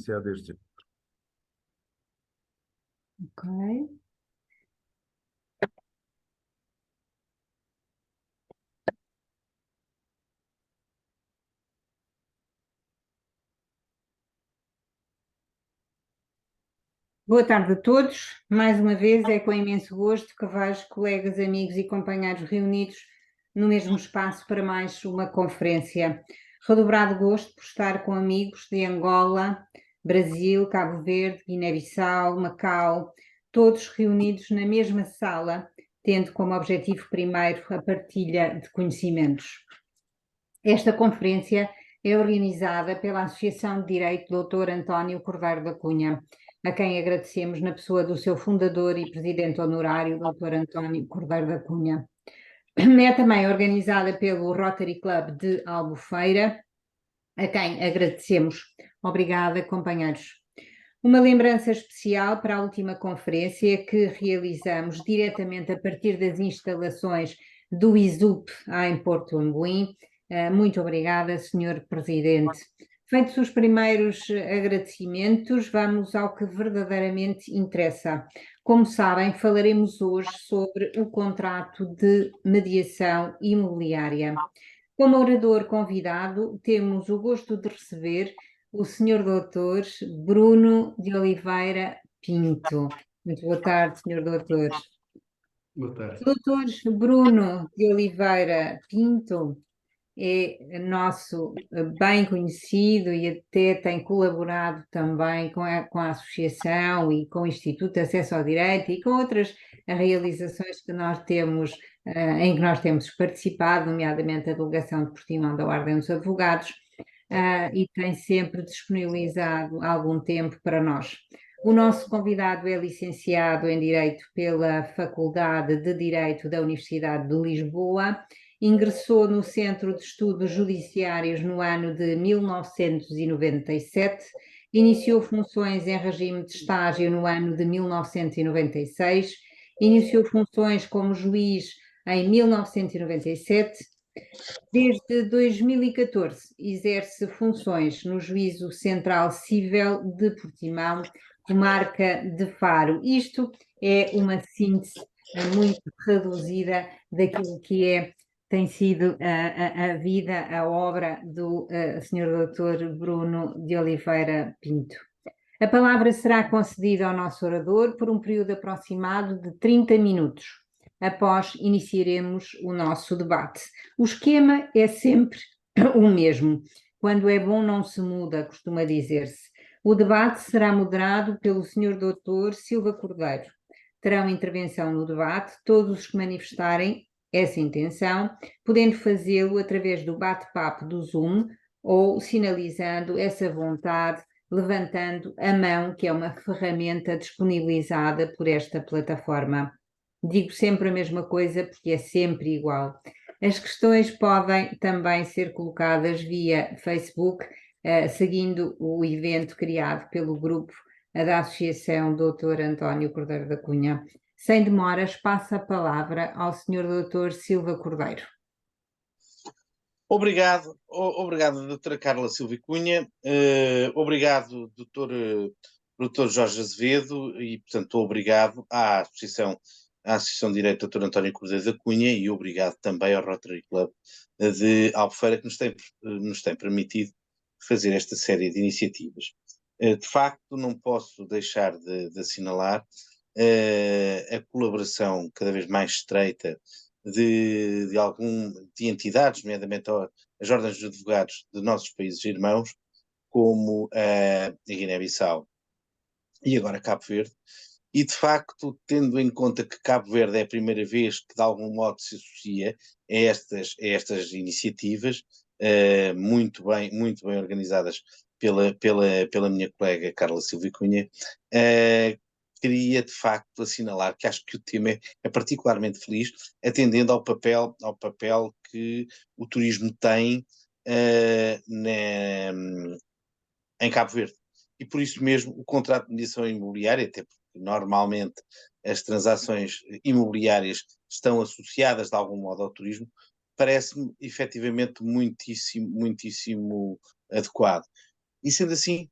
se é deste. Ok. Boa tarde a todos. Mais uma vez é com imenso gosto que vejo colegas, amigos e companheiros reunidos no mesmo espaço para mais uma conferência. Redobrado gosto por estar com amigos de Angola, Brasil, Cabo Verde, Guiné-Bissau, Macau, todos reunidos na mesma sala, tendo como objetivo primeiro a partilha de conhecimentos. Esta conferência é organizada pela Associação de Direito Dr. António Cordeiro da Cunha, a quem agradecemos na pessoa do seu fundador e presidente honorário, Dr. António Cordeiro da Cunha. É também organizada pelo Rotary Club de Albufeira, a quem agradecemos. Obrigada, companheiros. Uma lembrança especial para a última conferência que realizamos diretamente a partir das instalações do ISUP em Porto Ambuim. Muito obrigada, Sr. Presidente. Feitos os primeiros agradecimentos, vamos ao que verdadeiramente interessa. Como sabem, falaremos hoje sobre o contrato de mediação imobiliária. Como orador convidado, temos o gosto de receber o Sr. Doutor Bruno de Oliveira Pinto. Muito boa tarde, Sr. Doutor. Boa tarde. O Doutor Bruno de Oliveira Pinto é nosso bem conhecido e até tem colaborado também com a Associação e com o Instituto de Acesso ao Direito e com outras realizações que nós temos, em que nós temos participado, nomeadamente a delegação de Portimão da Ordem dos Advogados, e tem sempre disponibilizado algum tempo para nós. O nosso convidado é licenciado em Direito pela Faculdade de Direito da Universidade de Lisboa. Ingressou no Centro de Estudos Judiciários no ano de 1997, iniciou funções em regime de estágio no ano de 1996, iniciou funções como juiz em 1997. Desde 2014 exerce funções no Juízo Central Cível de Portimão, comarca de Faro. Isto é uma síntese muito reduzida daquilo que tem sido a vida, a obra do Sr. Dr. Bruno de Oliveira Pinto. A palavra será concedida ao nosso orador por um período aproximado de 30 minutos. Após iniciaremos o nosso debate. O esquema é sempre o mesmo. Quando é bom não se muda, costuma dizer-se. O debate será moderado pelo Sr. Dr. Silva Cordeiro. Terão intervenção no debate todos os que manifestarem essa intenção, podendo fazê-lo através do bate-papo do Zoom ou sinalizando essa vontade levantando a mão, que é uma ferramenta disponibilizada por esta plataforma. Digo sempre a mesma coisa porque é sempre igual. As questões podem também ser colocadas via Facebook, seguindo o evento criado pelo grupo da Associação Dr. António Cordeiro da Cunha. Sem demoras, passo a palavra ao Sr. Dr. Silva Cordeiro. Obrigado, doutora Carla Silva Cunha, obrigado, doutor Jorge Azevedo, e, portanto, obrigado à Associação de Direito Dr. António Cordeiro da Cunha e obrigado também ao Rotary Club de Albufeira que nos tem permitido fazer esta série de iniciativas. De facto, não posso deixar de assinalar a colaboração cada vez mais estreita de entidades, nomeadamente as ordens de advogados de nossos países irmãos, como a Guiné-Bissau e agora Cabo Verde, e de facto, tendo em conta que Cabo Verde é a primeira vez que de algum modo se associa a estas iniciativas, muito bem organizadas pela minha colega Carla Silva Cunha, queria de facto assinalar que acho que o tema é particularmente feliz, atendendo ao papel que o turismo tem em Cabo Verde. E por isso mesmo o contrato de mediação imobiliária, até porque normalmente as transações imobiliárias estão associadas de algum modo ao turismo, parece-me efetivamente muitíssimo adequado. E sendo assim,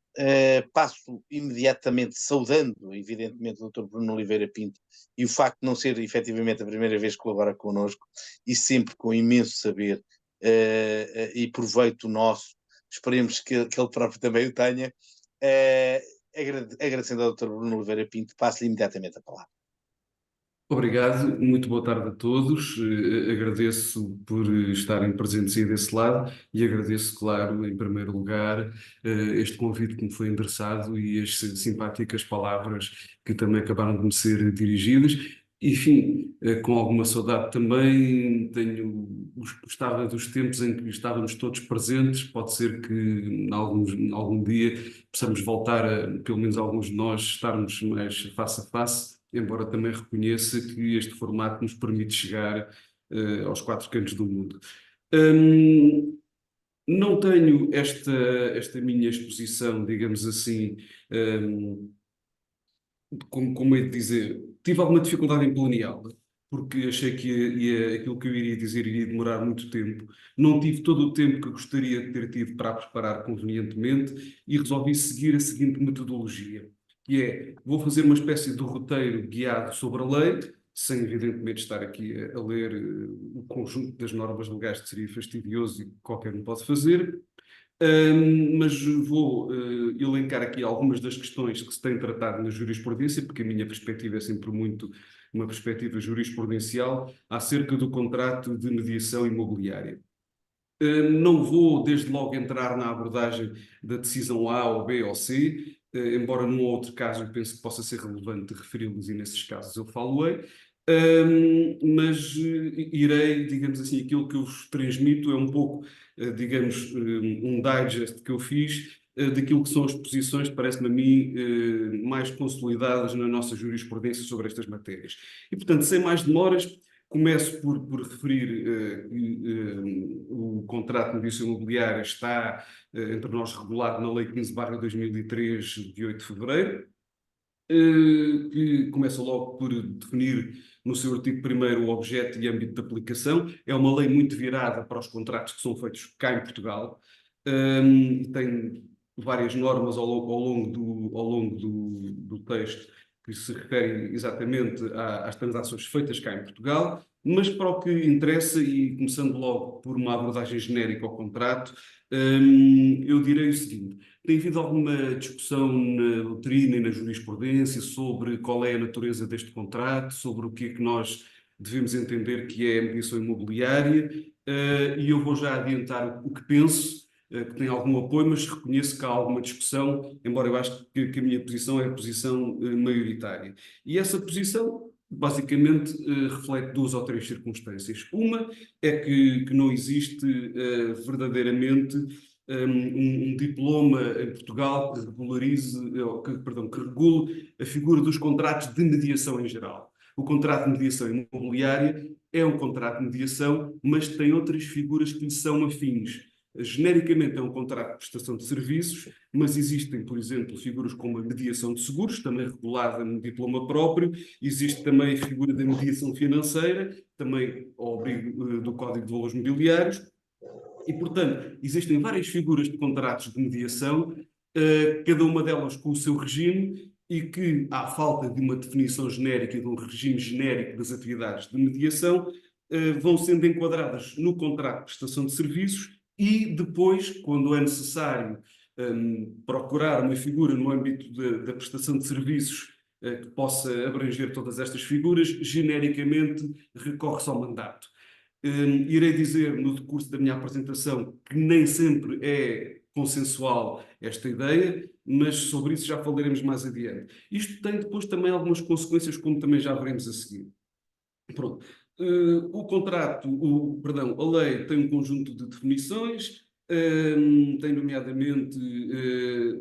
passo imediatamente saudando, evidentemente, o Dr. Bruno Oliveira Pinto e o facto de não ser efetivamente a primeira vez que colabora connosco e sempre com imenso saber e proveito nosso, esperemos que ele próprio também o tenha, agradecendo ao Dr. Bruno Oliveira Pinto, passo-lhe imediatamente a palavra. Obrigado, muito boa tarde a todos. Agradeço por estarem presentes aí desse lado e agradeço, claro, em primeiro lugar, este convite que me foi endereçado e as simpáticas palavras que também acabaram de me ser dirigidas. Enfim, com alguma saudade também, gostava dos tempos em que estávamos todos presentes. Pode ser que em algum dia possamos voltar pelo menos alguns de nós, estarmos mais face a face, embora também reconheça que este formato nos permite chegar aos quatro cantos do mundo. Não tenho esta minha exposição, digamos assim, como é de dizer, tive alguma dificuldade em planeá-la, porque achei que aquilo que eu iria dizer iria demorar muito tempo. Não tive todo o tempo que gostaria de ter tido para a preparar convenientemente e resolvi seguir a seguinte metodologia, que é, vou fazer uma espécie de roteiro guiado sobre a lei, sem evidentemente estar aqui a ler o conjunto das normas legais, que seria fastidioso e qualquer um pode fazer. Mas vou elencar aqui algumas das questões que se têm tratado na jurisprudência, porque a minha perspectiva é sempre muito uma perspectiva jurisprudencial acerca do contrato de mediação imobiliária. Não vou, desde logo, entrar na abordagem da decisão A ou B ou C, embora num outro caso eu penso que possa ser relevante referi-los e nesses casos eu falo-ei. Mas irei, digamos assim, aquilo que eu vos transmito é um pouco, digamos, um digest que eu fiz daquilo que são as posições, parece-me a mim, mais consolidadas na nossa jurisprudência sobre estas matérias. E, portanto, sem mais demoras, começo por referir que o contrato de mediação imobiliária está entre nós regulado na Lei 15/2003, de 8 de fevereiro, que começa logo por definir no seu artigo 1º o objeto e âmbito de aplicação. É uma lei muito virada para os contratos que são feitos cá em Portugal, e tem várias normas ao longo do texto que se referem exatamente às transações feitas cá em Portugal, mas para o que interessa, e começando logo por uma abordagem genérica ao contrato, eu direi o seguinte: tem havido alguma discussão na doutrina e na jurisprudência sobre qual é a natureza deste contrato, sobre o que é que nós devemos entender que é a mediação imobiliária, e eu vou já adiantar o que penso, que tem algum apoio, mas reconheço que há alguma discussão, embora eu acho que a minha posição é a posição maioritária. E essa posição, basicamente, reflete duas ou três circunstâncias. Uma é que não existe verdadeiramente um diploma em Portugal que regularize, que regule a figura dos contratos de mediação em geral. O contrato de mediação imobiliária é um contrato de mediação, mas tem outras figuras que lhe são afins. Genericamente é um contrato de prestação de serviços, mas existem, por exemplo, figuras como a mediação de seguros, também regulada no diploma próprio. Existe também a figura da mediação financeira, também ao abrigo do Código de Valores Mobiliários. E, portanto, existem várias figuras de contratos de mediação, cada uma delas com o seu regime, e que, à falta de uma definição genérica e de um regime genérico das atividades de mediação, vão sendo enquadradas no contrato de prestação de serviços e depois, quando é necessário procurar uma figura no âmbito da prestação de serviços que possa abranger todas estas figuras, genericamente recorre-se ao mandato. Irei dizer no decurso da minha apresentação que nem sempre é consensual esta ideia, mas sobre isso já falaremos mais adiante. Isto tem depois também algumas consequências, como também já veremos a seguir. Pronto. A lei tem um conjunto de definições, tem nomeadamente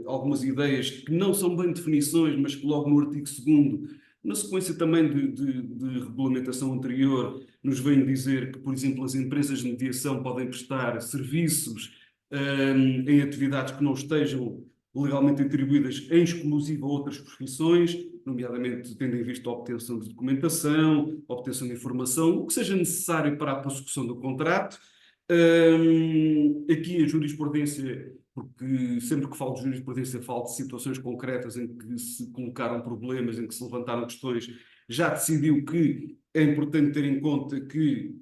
algumas ideias que não são bem definições, mas que logo no artigo 2º, na sequência também de regulamentação anterior, nos vem dizer que, por exemplo, as empresas de mediação podem prestar serviços em atividades que não estejam legalmente atribuídas em exclusivo a outras profissões, nomeadamente tendo em vista a obtenção de documentação, a obtenção de informação, o que seja necessário para a prossecução do contrato. Aqui a jurisprudência, porque sempre que falo de jurisprudência falo de situações concretas em que se colocaram problemas, em que se levantaram questões, já decidiu que é importante ter em conta que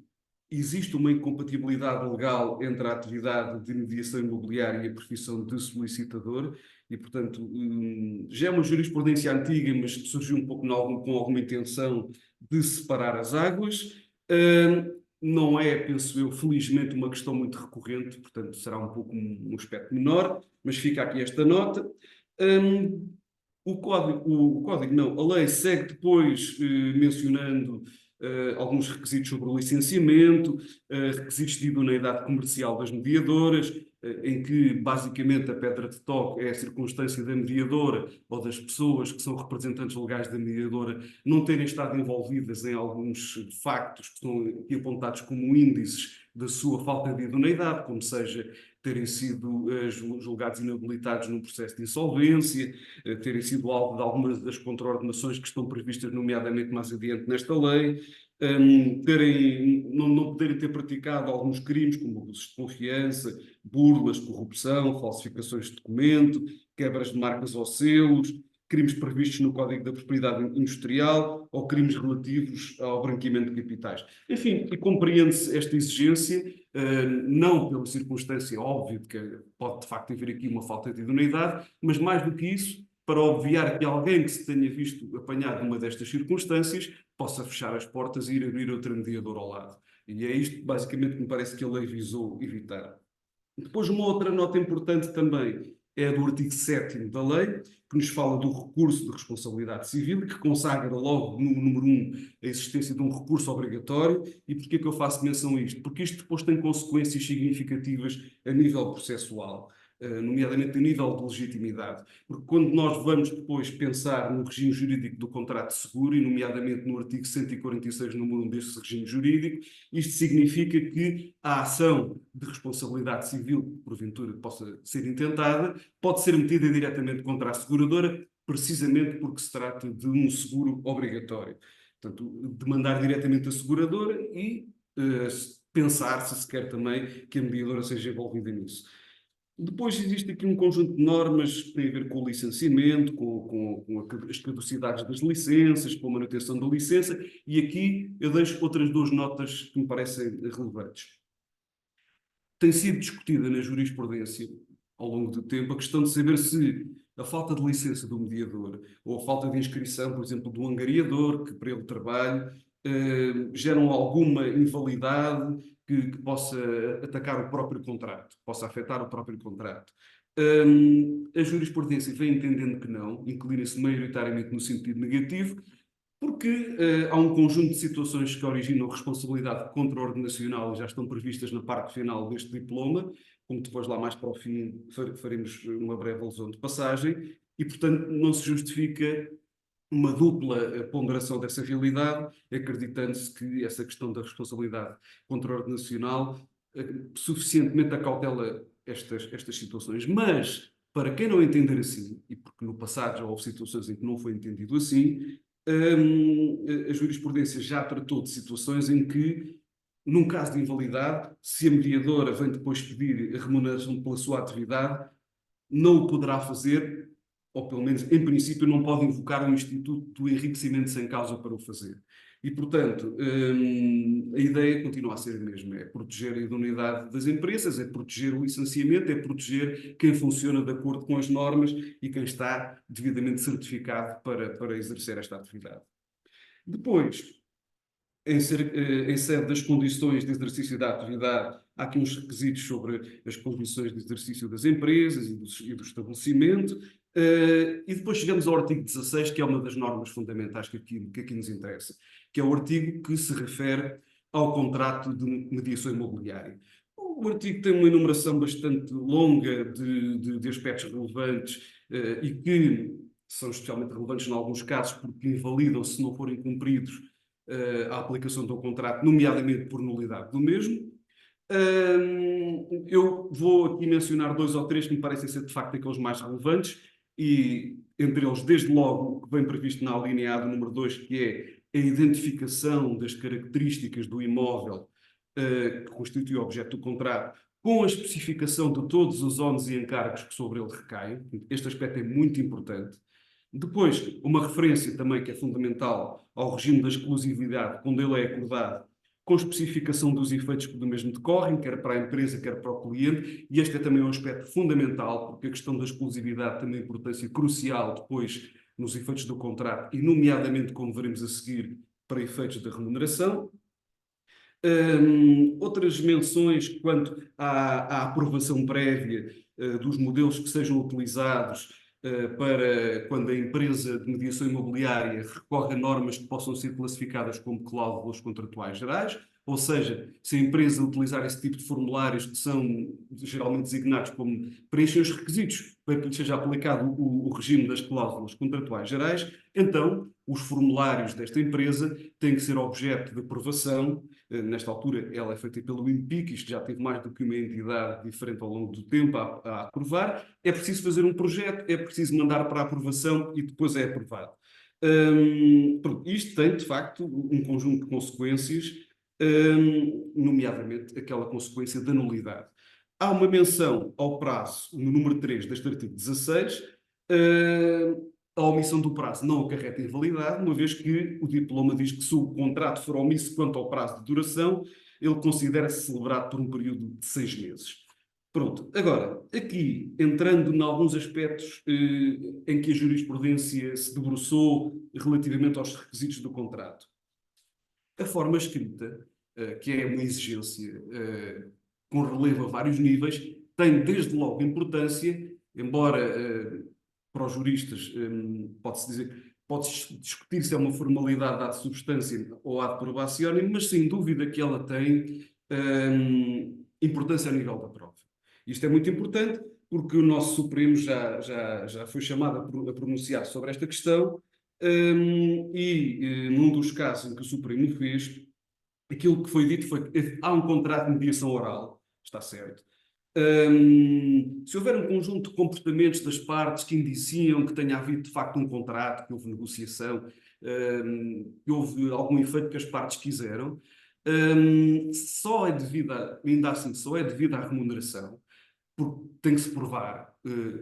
existe uma incompatibilidade legal entre a atividade de mediação imobiliária e a profissão de solicitador e, portanto, já é uma jurisprudência antiga, mas que surgiu um pouco com alguma intenção de separar as águas. Não é, penso eu, felizmente, uma questão muito recorrente, portanto, será um pouco um aspecto menor, mas fica aqui esta nota. O código não, a lei segue depois mencionando alguns requisitos sobre o licenciamento, requisitos de idoneidade comercial das mediadoras, em que basicamente a pedra de toque é a circunstância da mediadora ou das pessoas que são representantes legais da mediadora não terem estado envolvidas em alguns factos que são aqui apontados como índices da sua falta de idoneidade, como seja terem sido julgados inabilitados num processo de insolvência, terem sido alvo de algumas das contraordenações que estão previstas, nomeadamente mais adiante nesta lei, não poderem ter praticado alguns crimes, como abusos de confiança, burlas, corrupção, falsificações de documento, quebras de marcas ou selos, crimes previstos no Código da Propriedade Industrial ou crimes relativos ao branqueamento de capitais. Enfim, e compreende-se esta exigência, não pela circunstância óbvia de que pode de facto haver aqui uma falta de idoneidade, mas mais do que isso, para obviar que alguém que se tenha visto apanhado numa destas circunstâncias possa fechar as portas e ir abrir outra mediadora ao lado. E é isto, basicamente, que me parece que a lei visou evitar. Depois, uma outra nota importante também é a do artigo 7º da lei, que nos fala do recurso de responsabilidade civil e que consagra logo no número 1 a existência de um recurso obrigatório. E porquê é que eu faço menção a isto? Porque isto depois tem consequências significativas a nível processual, nomeadamente a nível de legitimidade. Porque quando nós vamos depois pensar no regime jurídico do contrato de seguro, e nomeadamente no artigo 146, número 1 deste regime jurídico, isto significa que a ação de responsabilidade civil, que porventura possa ser intentada, pode ser metida diretamente contra a seguradora, precisamente porque se trata de um seguro obrigatório. Portanto, demandar diretamente a seguradora e pensar se se quer também que a mediadora seja envolvida nisso. Depois existe aqui um conjunto de normas que têm a ver com o licenciamento, com as caducidades das licenças, com a manutenção da licença, e aqui eu deixo outras duas notas que me parecem relevantes. Tem sido discutida na jurisprudência, ao longo do tempo, a questão de saber se a falta de licença do mediador ou a falta de inscrição, por exemplo, do angariador, que para ele trabalha, geram alguma invalidade que possa atacar o próprio contrato, possa afetar o próprio contrato. A jurisprudência vem entendendo que não, inclina-se maioritariamente no sentido negativo, porque há um conjunto de situações que originam responsabilidade contraordenacional e já estão previstas na parte final deste diploma, como depois lá mais para o fim faremos uma breve alusão de passagem, e portanto não se justifica uma dupla ponderação dessa realidade, acreditando-se que essa questão da responsabilidade contraordenacional suficientemente acautela estas situações. Mas, para quem não entender assim, e porque no passado já houve situações em que não foi entendido assim, a jurisprudência já tratou de situações em que, num caso de invalidade, se a mediadora vem depois pedir a remuneração pela sua atividade, não o poderá fazer, ou pelo menos, em princípio, não pode invocar o instituto do enriquecimento sem causa para o fazer. E, portanto, a ideia continua a ser a mesma, é proteger a idoneidade das empresas, é proteger o licenciamento, é proteger quem funciona de acordo com as normas e quem está devidamente certificado para exercer esta atividade. Depois, em sede das condições de exercício da atividade, há aqui uns requisitos sobre as condições de exercício das empresas e do estabelecimento, e depois chegamos ao artigo 16, que é uma das normas fundamentais que aqui nos interessa, que é o artigo que se refere ao contrato de mediação imobiliária. O artigo tem uma enumeração bastante longa de aspectos relevantes e que são especialmente relevantes em alguns casos porque invalidam, se não forem cumpridos, a aplicação do contrato, nomeadamente por nulidade do mesmo. Eu vou aqui mencionar dois ou três que me parecem ser de facto aqueles mais relevantes e entre eles, desde logo, o que vem previsto na alínea A do número 2, que é a identificação das características do imóvel que constitui o objeto do contrato, com a especificação de todos os ónus e encargos que sobre ele recaem. Este aspecto é muito importante. Depois, uma referência também que é fundamental ao regime da exclusividade, quando ele é acordado, com especificação dos efeitos que do mesmo decorrem, quer para a empresa, quer para o cliente, e este é também um aspecto fundamental, porque a questão da exclusividade tem uma importância crucial depois nos efeitos do contrato, e nomeadamente, como veremos a seguir, para efeitos da remuneração. Outras menções quanto à aprovação prévia dos modelos que sejam utilizados para quando a empresa de mediação imobiliária recorre a normas que possam ser classificadas como cláusulas contratuais gerais, ou seja, se a empresa utilizar esse tipo de formulários que são geralmente designados como preenchem os requisitos para que lhe seja aplicado o regime das cláusulas contratuais gerais, então os formulários desta empresa têm que ser objeto de aprovação. Nesta altura, ela é feita pelo INPIC, isto já teve mais do que uma entidade diferente ao longo do tempo a aprovar. É preciso fazer um projeto, é preciso mandar para a aprovação e depois é aprovado. Isto tem, de facto, um conjunto de consequências, nomeadamente aquela consequência da nulidade. Há uma menção ao prazo no número 3 deste artigo 16. A omissão do prazo não acarreta invalidade, uma vez que o diploma diz que se o contrato for omisso quanto ao prazo de duração, ele considera-se celebrado por um período de 6 meses. Pronto, agora, aqui, entrando em alguns aspectos em que a jurisprudência se debruçou relativamente aos requisitos do contrato. A forma escrita, que é uma exigência com relevo a vários níveis, tem desde logo importância, embora para os juristas pode-se dizer, pode-se discutir se é uma formalidade ad substância ou ad probationem, mas sem dúvida que ela tem importância a nível da prova. Isto é muito importante porque o nosso Supremo já foi chamado a pronunciar sobre esta questão e num dos casos em que o Supremo fez, aquilo que foi dito foi que há um contrato de mediação oral, está certo. Se houver um conjunto de comportamentos das partes que indiciam que tenha havido de facto um contrato, que houve negociação, que houve algum efeito que as partes quiseram, só é devida, ainda assim, só é devida à remuneração, porque tem que se provar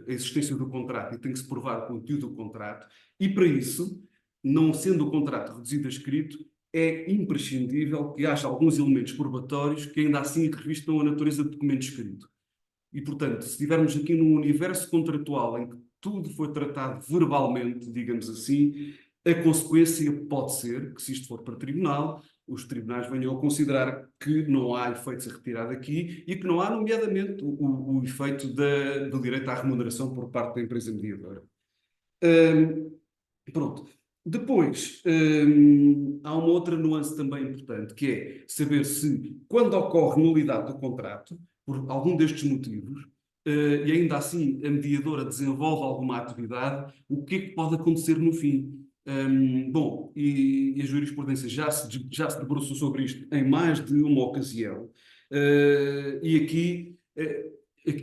a existência do contrato e tem que se provar o conteúdo do contrato, e para isso, não sendo o contrato reduzido a escrito, é imprescindível que haja alguns elementos probatórios que ainda assim revistam a natureza de documento escrito. E, portanto, se estivermos aqui num universo contratual em que tudo foi tratado verbalmente, digamos assim, a consequência pode ser que, se isto for para tribunal, os tribunais venham a considerar que não há efeitos a retirar daqui e que não há, nomeadamente, o efeito do direito à remuneração por parte da empresa mediadora. Pronto. Depois, há uma outra nuance também importante, que é saber se, quando ocorre nulidade do contrato, por algum destes motivos, e ainda assim a mediadora desenvolve alguma atividade, o que é que pode acontecer no fim? Bom, e a jurisprudência já se debruçou sobre isto em mais de uma ocasião, e aqui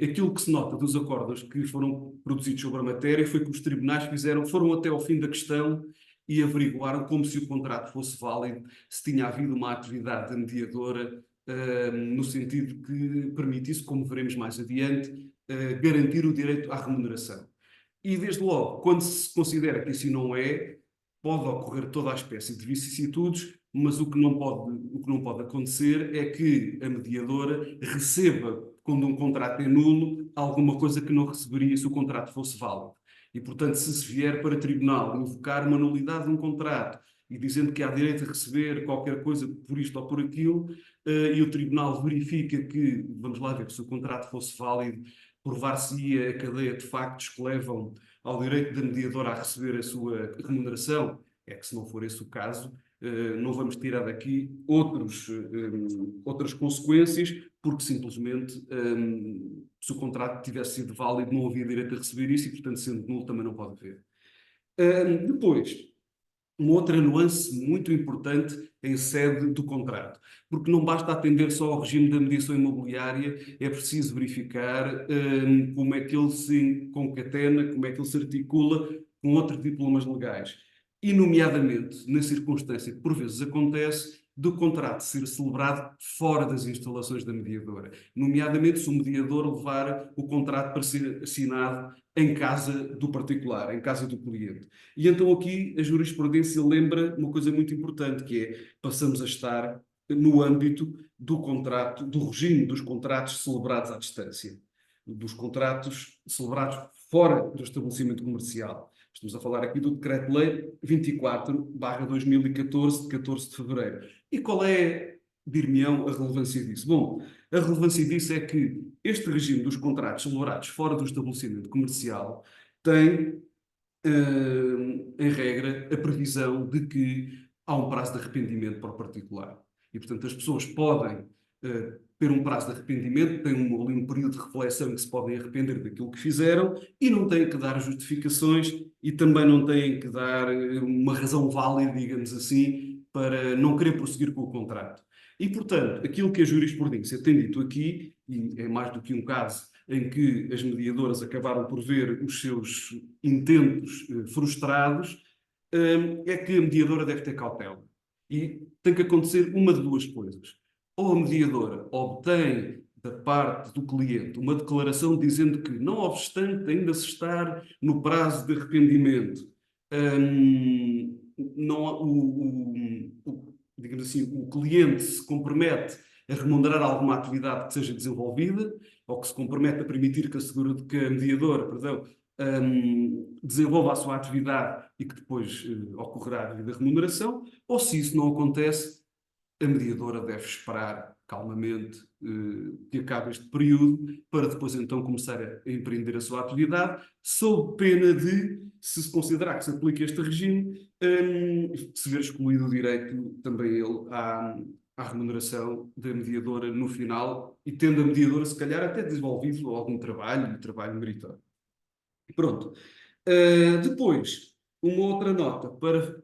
aquilo que se nota dos acordos que foram produzidos sobre a matéria foi que os tribunais foram até ao fim da questão e averiguaram como se o contrato fosse válido, se tinha havido uma atividade da mediadora no sentido que permitisse, como veremos mais adiante, garantir o direito à remuneração. E, desde logo, quando se considera que assim não é, pode ocorrer toda a espécie de vicissitudes, mas o que não pode acontecer é que a mediadora receba, quando um contrato é nulo, alguma coisa que não receberia se o contrato fosse válido. E, portanto, se vier para tribunal invocar uma nulidade de um contrato e dizendo que há direito a receber qualquer coisa por isto ou por aquilo, e o tribunal verifica que, vamos lá ver, se o contrato fosse válido, provar-se-ia a cadeia de factos que levam ao direito da mediadora a receber a sua remuneração, é que se não for esse o caso, não vamos tirar daqui outras consequências, porque simplesmente, se o contrato tivesse sido válido, não havia direito a receber isso e, portanto, sendo nulo, também não pode haver. Depois, uma outra nuance muito importante em sede do contrato, porque não basta atender só ao regime da mediação imobiliária, é preciso verificar como é que ele se concatena, como é que ele se articula com outros diplomas legais. E, nomeadamente, na circunstância que por vezes acontece, do contrato ser celebrado fora das instalações da mediadora, nomeadamente se o mediador levar o contrato para ser assinado em casa do particular, em casa do cliente. E então aqui a jurisprudência lembra uma coisa muito importante, que é, passamos a estar no âmbito do contrato, do regime dos contratos celebrados à distância, dos contratos celebrados fora do estabelecimento comercial. Estamos a falar aqui do Decreto-Lei 24/2014, de 14 de fevereiro. E qual é, dir-me-ão, a relevância disso? Bom, a relevância disso é que este regime dos contratos celebrados fora do estabelecimento comercial tem, em regra, a previsão de que há um prazo de arrependimento para o particular. E, portanto, as pessoas podem ter um prazo de arrependimento, têm ali um período de reflexão em que se podem arrepender daquilo que fizeram e não têm que dar justificações e também não têm que dar uma razão válida, digamos assim, para não querer prosseguir com o contrato. E, portanto, aquilo que a jurisprudência tem dito aqui, e é mais do que um caso em que as mediadoras acabaram por ver os seus intentos frustrados, é que a mediadora deve ter cautela. E tem que acontecer uma de duas coisas. Ou a mediadora obtém da parte do cliente uma declaração dizendo que, não obstante ainda se estar no prazo de arrependimento, digamos assim, o cliente se compromete a remunerar alguma atividade que seja desenvolvida, ou que se compromete a permitir que a mediadora, perdão, desenvolva a sua atividade e que depois ocorrerá a devida remuneração, ou se isso não acontece, a mediadora deve esperar calmamente que acabe este período para depois então começar a empreender a sua atividade, sob pena de, se considerar que se aplica este regime, se ver excluído o direito também ele à remuneração da mediadora no final e tendo a mediadora se calhar até desenvolvido algum trabalho meritório. Pronto. Depois, uma outra nota para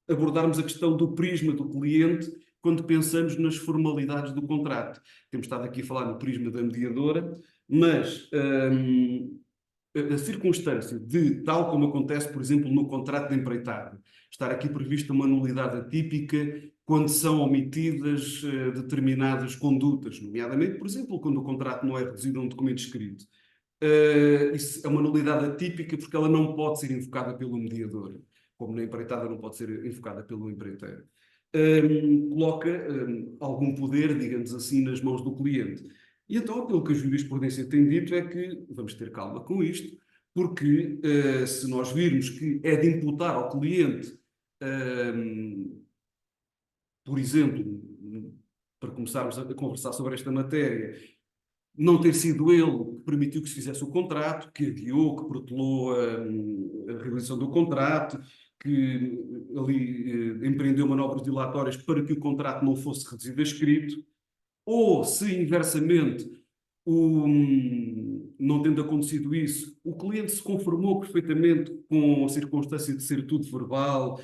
abordarmos a questão do prisma do cliente quando pensamos nas formalidades do contrato. Temos estado aqui a falar no prisma da mediadora, mas a circunstância de, tal como acontece, por exemplo, no contrato de empreitada, estar aqui prevista uma nulidade atípica quando são omitidas determinadas condutas, nomeadamente, por exemplo, quando o contrato não é reduzido a um documento escrito. Isso é uma nulidade atípica porque ela não pode ser invocada pelo mediador, como na empreitada não pode ser invocada pelo empreiteiro. Coloca algum poder, digamos assim, nas mãos do cliente. E então aquilo que a jurisprudência tem dito é que vamos ter calma com isto, porque se nós virmos que é de imputar ao cliente, por exemplo, para começarmos a conversar sobre esta matéria, não ter sido ele que permitiu que se fizesse o contrato, que adiou, que protelou a realização do contrato, que ali empreendeu manobras dilatórias para que o contrato não fosse reduzido a escrito, ou se inversamente, não tendo acontecido isso, o cliente se conformou perfeitamente com a circunstância de ser tudo verbal,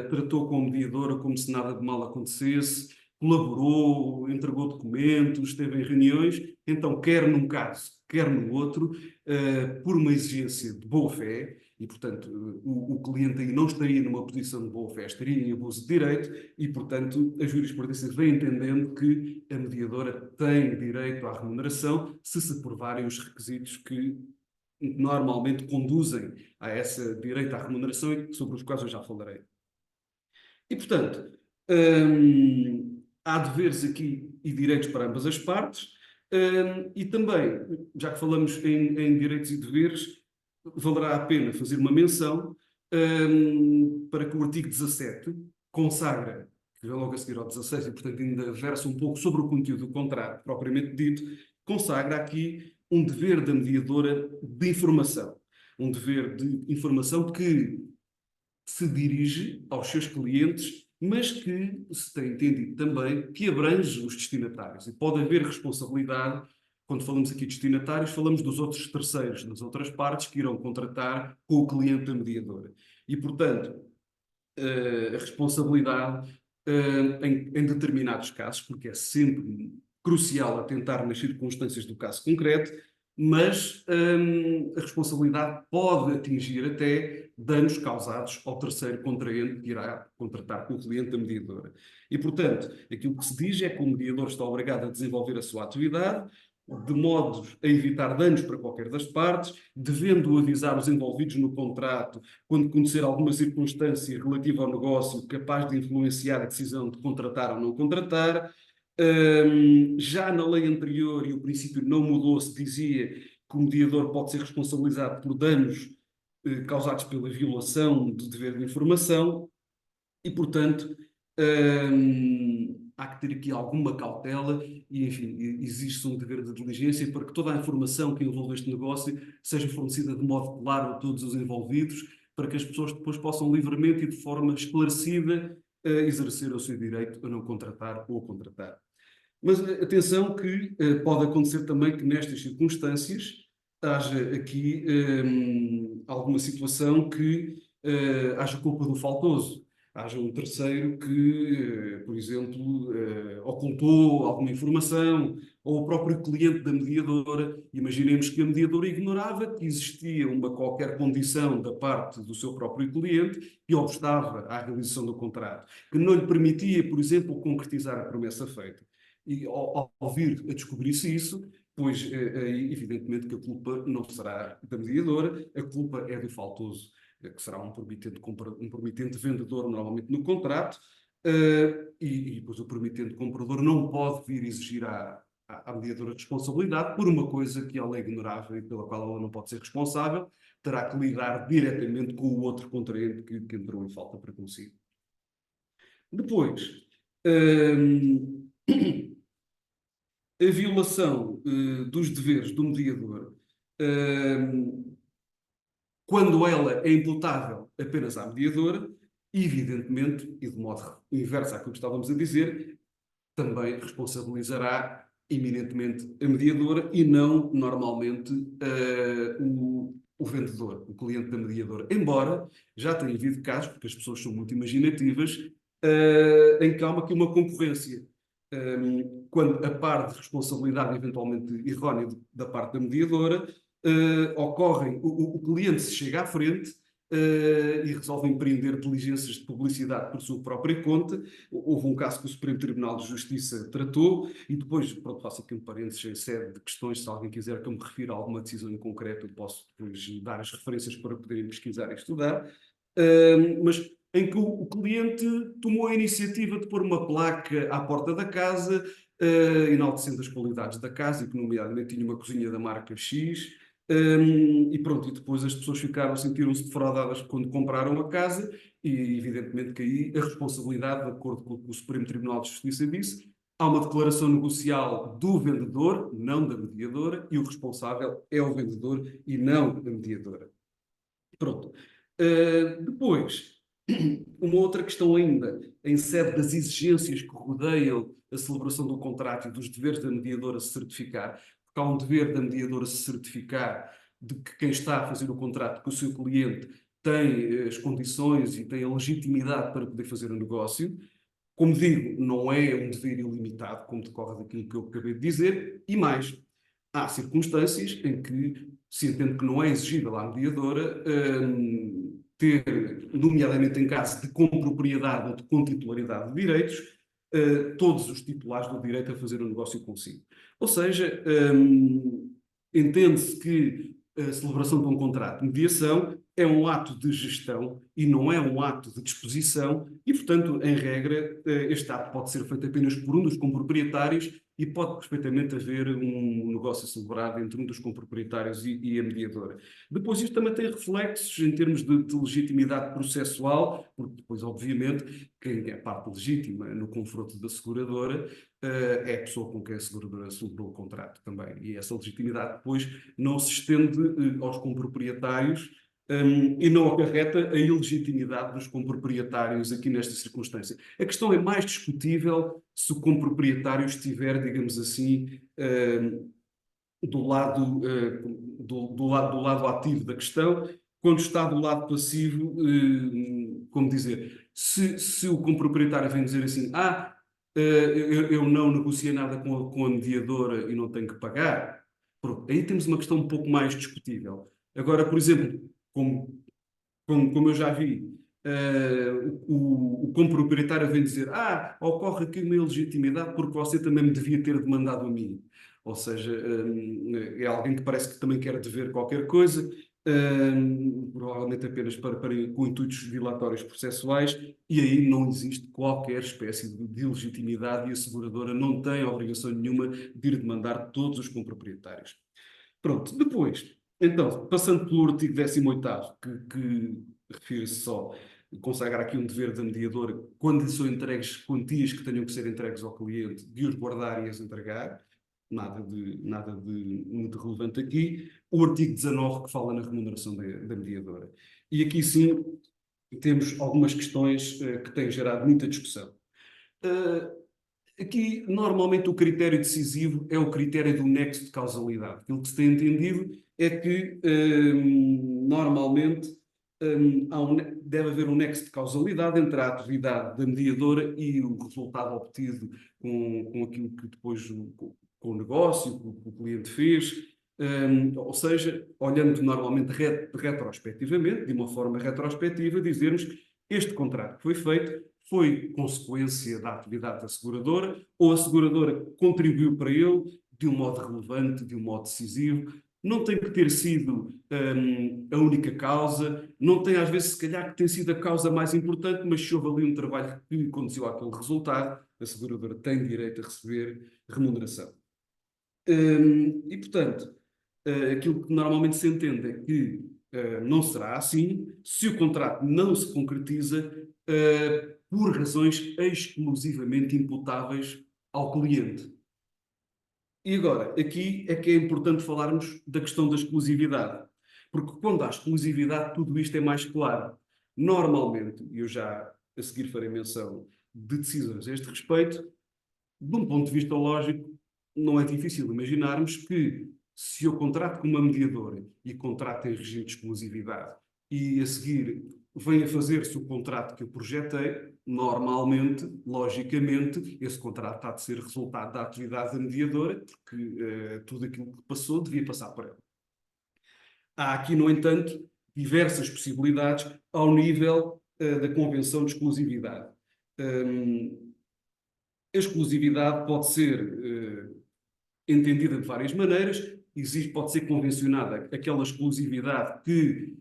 tratou com a mediadora como se nada de mal acontecesse, colaborou, entregou documentos, esteve em reuniões, então quer num caso, quer no outro, por uma exigência de boa-fé, e portanto o cliente aí não estaria numa posição de boa-fé, estaria em abuso de direito, e portanto a jurisprudência vem entendendo que a mediadora tem direito à remuneração se se provarem os requisitos que normalmente conduzem a esse direito à remuneração e sobre os quais eu já falarei. E portanto, há deveres aqui e direitos para ambas as partes, e também, já que falamos em direitos e deveres, valerá a pena fazer uma menção para que o artigo 17 consagra, que vem logo a seguir ao 16 e portanto ainda versa um pouco sobre o conteúdo do contrato propriamente dito, consagra aqui um dever da mediadora de informação. Um dever de informação que se dirige aos seus clientes, mas que se tem entendido também que abrange os destinatários. E pode haver responsabilidade, quando falamos aqui de destinatários, falamos dos outros terceiros, das outras partes que irão contratar com o cliente da mediadora. E, portanto, a responsabilidade em determinados casos, porque é sempre crucial atentar nas circunstâncias do caso concreto, mas a responsabilidade pode atingir até danos causados ao terceiro contraente que irá contratar com o cliente da mediadora. E, portanto, aquilo que se diz é que o mediador está obrigado a desenvolver a sua atividade de modo a evitar danos para qualquer das partes, devendo avisar os envolvidos no contrato quando conhecer alguma circunstância relativa ao negócio capaz de influenciar a decisão de contratar ou não contratar. Já na lei anterior, e o princípio não mudou, se dizia que o mediador pode ser responsabilizado por danos causados pela violação do dever de informação e, portanto, há que ter aqui alguma cautela e, enfim, existe um dever de diligência para que toda a informação que envolve este negócio seja fornecida de modo claro a todos os envolvidos, para que as pessoas depois possam livremente e de forma esclarecida exercer o seu direito a não contratar ou a contratar. Mas atenção que pode acontecer também que nestas circunstâncias haja aqui alguma situação que haja culpa do faltoso. Haja um terceiro que, por exemplo, ocultou alguma informação, ou o próprio cliente da mediadora. Imaginemos que a mediadora ignorava que existia uma qualquer condição da parte do seu próprio cliente que obstava à realização do contrato, que não lhe permitia, por exemplo, concretizar a promessa feita. E ao vir a descobrir-se isso, pois evidentemente que a culpa não será da mediadora, a culpa é do faltoso, que será um promitente vendedor normalmente no contrato, e depois o promitente comprador não pode vir exigir à mediadora responsabilidade por uma coisa que ela é ignorável e pela qual ela não pode ser responsável, terá que lidar diretamente com o outro contraente que entrou em falta para consigo. Depois, a violação dos deveres do mediador, quando ela é imputável apenas à mediadora, evidentemente, e de modo inverso àquilo que estávamos a dizer, também responsabilizará eminentemente a mediadora e não, normalmente, o vendedor, o cliente da mediadora. Embora já tenha havido casos, porque as pessoas são muito imaginativas, em que há aqui uma concorrência. Quando a par de responsabilidade eventualmente errónea da parte da mediadora, o cliente se chega à frente e resolve empreender diligências de publicidade por sua própria conta. Houve um caso que o Supremo Tribunal de Justiça tratou e depois, pronto, faço aqui um parênteses em série de questões, se alguém quiser que eu me refira a alguma decisão em concreto, eu posso depois dar as referências para poderem pesquisar e estudar. Mas em que o cliente tomou a iniciativa de pôr uma placa à porta da casa, enaltecendo as qualidades da casa, e que nomeadamente tinha uma cozinha da marca X, e pronto, e depois as pessoas sentiram-se defraudadas quando compraram a casa, e evidentemente que aí a responsabilidade, de acordo com o que o Supremo Tribunal de Justiça disse, há uma declaração negocial do vendedor, não da mediadora, e o responsável é o vendedor e não a mediadora. Pronto. Depois, uma outra questão ainda, em sede das exigências que rodeiam a celebração do contrato e dos deveres da mediadora se certificar, porque há um dever da mediadora se certificar de que quem está a fazer o contrato com o seu cliente tem as condições e tem a legitimidade para poder fazer o negócio. Como digo, não é um dever ilimitado, como decorre daquilo que eu acabei de dizer, e mais, há circunstâncias em que se entende que não é exigível à mediadora ter, nomeadamente em caso de compropriedade ou de contitularidade de direitos, todos os titulares do direito a fazer o negócio consigo. Ou seja, entende-se que a celebração de um contrato de mediação é um ato de gestão e não é um ato de disposição e, portanto, em regra, este ato pode ser feito apenas por um dos comproprietários e pode perfeitamente haver um negócio celebrado entre um dos comproprietários e a mediadora. Depois, isto também tem reflexos em termos de legitimidade processual, porque depois, obviamente, quem é parte legítima no confronto da seguradora é a pessoa com quem a seguradora celebrou o contrato também. E essa legitimidade depois não se estende aos comproprietários e não acarreta a ilegitimidade dos comproprietários aqui nesta circunstância. A questão é mais discutível se o comproprietário estiver, digamos assim, do lado ativo da questão, quando está do lado passivo, como dizer, se o comproprietário vem dizer assim, eu não negociei nada com a mediadora e não tenho que pagar, pronto, aí temos uma questão um pouco mais discutível. Agora, por exemplo, como como eu já vi, o comproprietário vem dizer: ocorre aqui uma ilegitimidade porque você também me devia ter demandado a mim. Ou seja, é alguém que parece que também quer dever qualquer coisa, provavelmente apenas com intuitos dilatórios processuais, e aí não existe qualquer espécie de ilegitimidade e a seguradora não tem obrigação nenhuma de ir demandar todos os comproprietários. Pronto, depois, então, passando pelo artigo 18º, que refere-se só, consagra aqui um dever da mediadora, quando lhe são entregues quantias que tenham que ser entregues ao cliente, de os guardar e as entregar, nada de muito relevante aqui. O artigo 19, que fala na remuneração da mediadora. E aqui sim temos algumas questões que têm gerado muita discussão. Aqui, normalmente, o critério decisivo é o critério do nexo de causalidade. Aquilo que se tem entendido é que, normalmente, deve haver um nexo de causalidade entre a atividade da mediadora e o resultado obtido com aquilo que depois, com o negócio que o cliente fez. Ou seja, olhando normalmente retrospectivamente, de uma forma retrospectiva, dizermos que este contrato que foi feito foi consequência da atividade da seguradora, ou a seguradora contribuiu para ele de um modo relevante, de um modo decisivo. Não tem que ter sido a única causa, não tem às vezes se calhar que ter sido a causa mais importante, mas se houve ali um trabalho que conduziu àquele resultado, a seguradora tem direito a receber remuneração. E portanto, aquilo que normalmente se entende é que não será assim se o contrato não se concretiza por razões exclusivamente imputáveis ao cliente. E agora, aqui é que é importante falarmos da questão da exclusividade, porque quando há exclusividade tudo isto é mais claro. Normalmente, e eu já a seguir farei menção de decisões a este respeito, de um ponto de vista lógico, não é difícil imaginarmos que se eu contrato com uma mediadora e contrato em regime de exclusividade e a seguir vem a fazer-se o contrato que eu projetei, normalmente, logicamente, esse contrato há de ser resultado da atividade da mediadora, porque tudo aquilo que passou devia passar por ela. Há aqui, no entanto, diversas possibilidades ao nível da Convenção de Exclusividade. A exclusividade pode ser entendida de várias maneiras. Pode ser convencionada aquela exclusividade que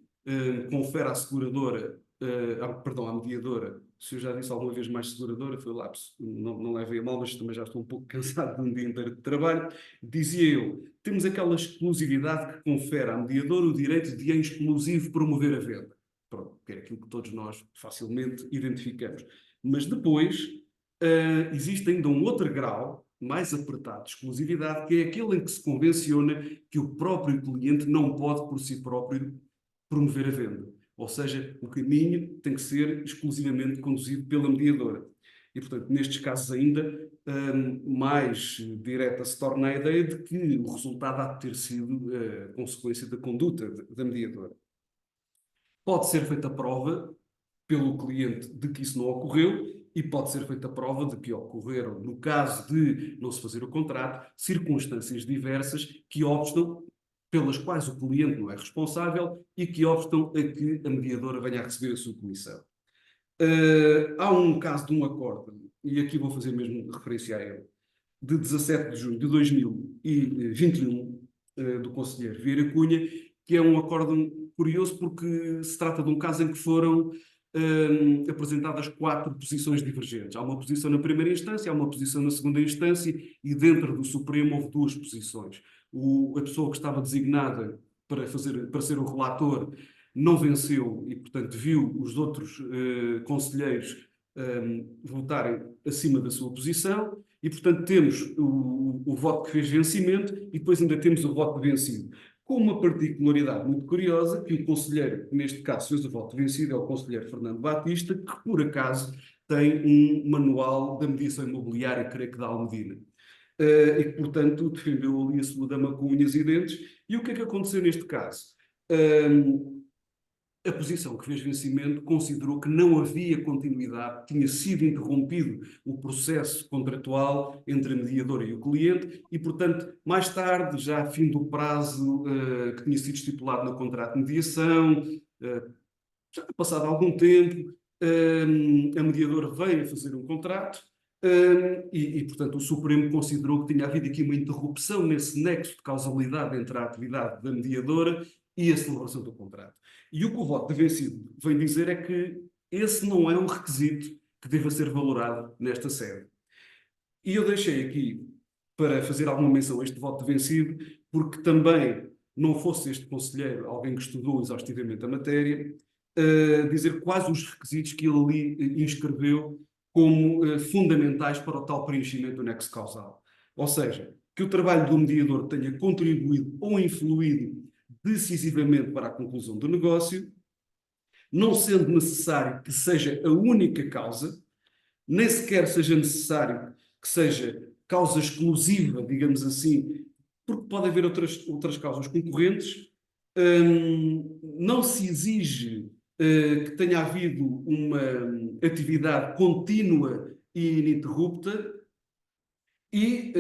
confere à seguradora, à mediadora. Se eu já disse alguma vez mais seguradora, foi lápis, não levei a mal, mas também já estou um pouco cansado de um dia inteiro de trabalho. Dizia eu, temos aquela exclusividade que confere à mediadora o direito de em exclusivo promover a venda. Pronto, que é aquilo que todos nós facilmente identificamos. Mas depois existe ainda um outro grau mais apertado de exclusividade, que é aquele em que se convenciona que o próprio cliente não pode por si próprio promover a venda. Ou seja, o caminho tem que ser exclusivamente conduzido pela mediadora. E, portanto, nestes casos ainda, mais direta se torna a ideia de que o resultado há de ter sido consequência da conduta da mediadora. Pode ser feita prova pelo cliente de que isso não ocorreu e pode ser feita prova de que ocorreram, no caso de não se fazer o contrato, circunstâncias diversas que obstam, pelas quais o cliente não é responsável e que obstam a que a mediadora venha a receber a sua comissão. Há um caso de um acórdão, e aqui vou fazer mesmo referência a ele, de 17 de junho de 2021, do conselheiro Vieira Cunha, que é um acórdão curioso porque se trata de um caso em que foram apresentadas 4 posições divergentes. Há uma posição na primeira instância, há uma posição na segunda instância e dentro do Supremo houve 2 posições. A pessoa que estava designada para ser o relator não venceu e, portanto, viu os outros conselheiros votarem acima da sua posição e, portanto, temos o voto que fez vencimento e depois ainda temos o voto de vencido. Com uma particularidade muito curiosa, que o conselheiro, que neste caso fez o voto vencido, é o conselheiro Fernando Batista, que por acaso tem um manual da mediação imobiliária, creio que da Almedina. E que, portanto, defendeu ali a sua dama com unhas e dentes. E o que é que aconteceu neste caso? A posição que fez vencimento considerou que não havia continuidade, tinha sido interrompido o processo contratual entre a mediadora e o cliente e, portanto, mais tarde, já a fim do prazo que tinha sido estipulado no contrato de mediação, Já passado algum tempo, a mediadora veio a fazer um contrato portanto, o Supremo considerou que tinha havido aqui uma interrupção nesse nexo de causalidade entre a atividade da mediadora e a celebração do contrato. E o que o voto de vencido vem dizer é que esse não é um requisito que deva ser valorado nesta sede. E eu deixei aqui para fazer alguma menção a este voto de vencido, porque também não fosse este conselheiro alguém que estudou exaustivamente a matéria, dizer quais os requisitos que ele ali inscreveu como fundamentais para o tal preenchimento do nexo causal. Ou seja, que o trabalho do mediador tenha contribuído ou influído decisivamente para a conclusão do negócio, não sendo necessário que seja a única causa, nem sequer seja necessário que seja causa exclusiva, digamos assim, porque pode haver outras causas concorrentes. Não se exige que tenha havido uma atividade contínua e ininterrupta e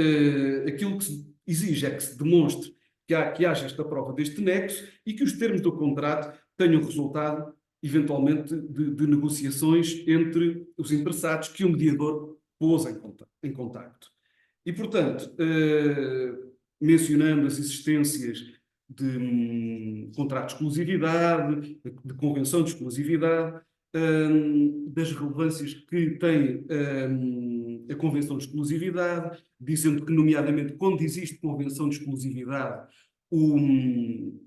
aquilo que se exige é que se demonstre que haja esta prova deste nexo e que os termos do contrato tenham resultado, eventualmente, de negociações entre os interessados que o mediador pôs em contacto. E, portanto, mencionando as existências de contrato de exclusividade, de convenção de exclusividade, das relevâncias que tem a convenção de exclusividade, dizendo que, nomeadamente, quando existe convenção de exclusividade, o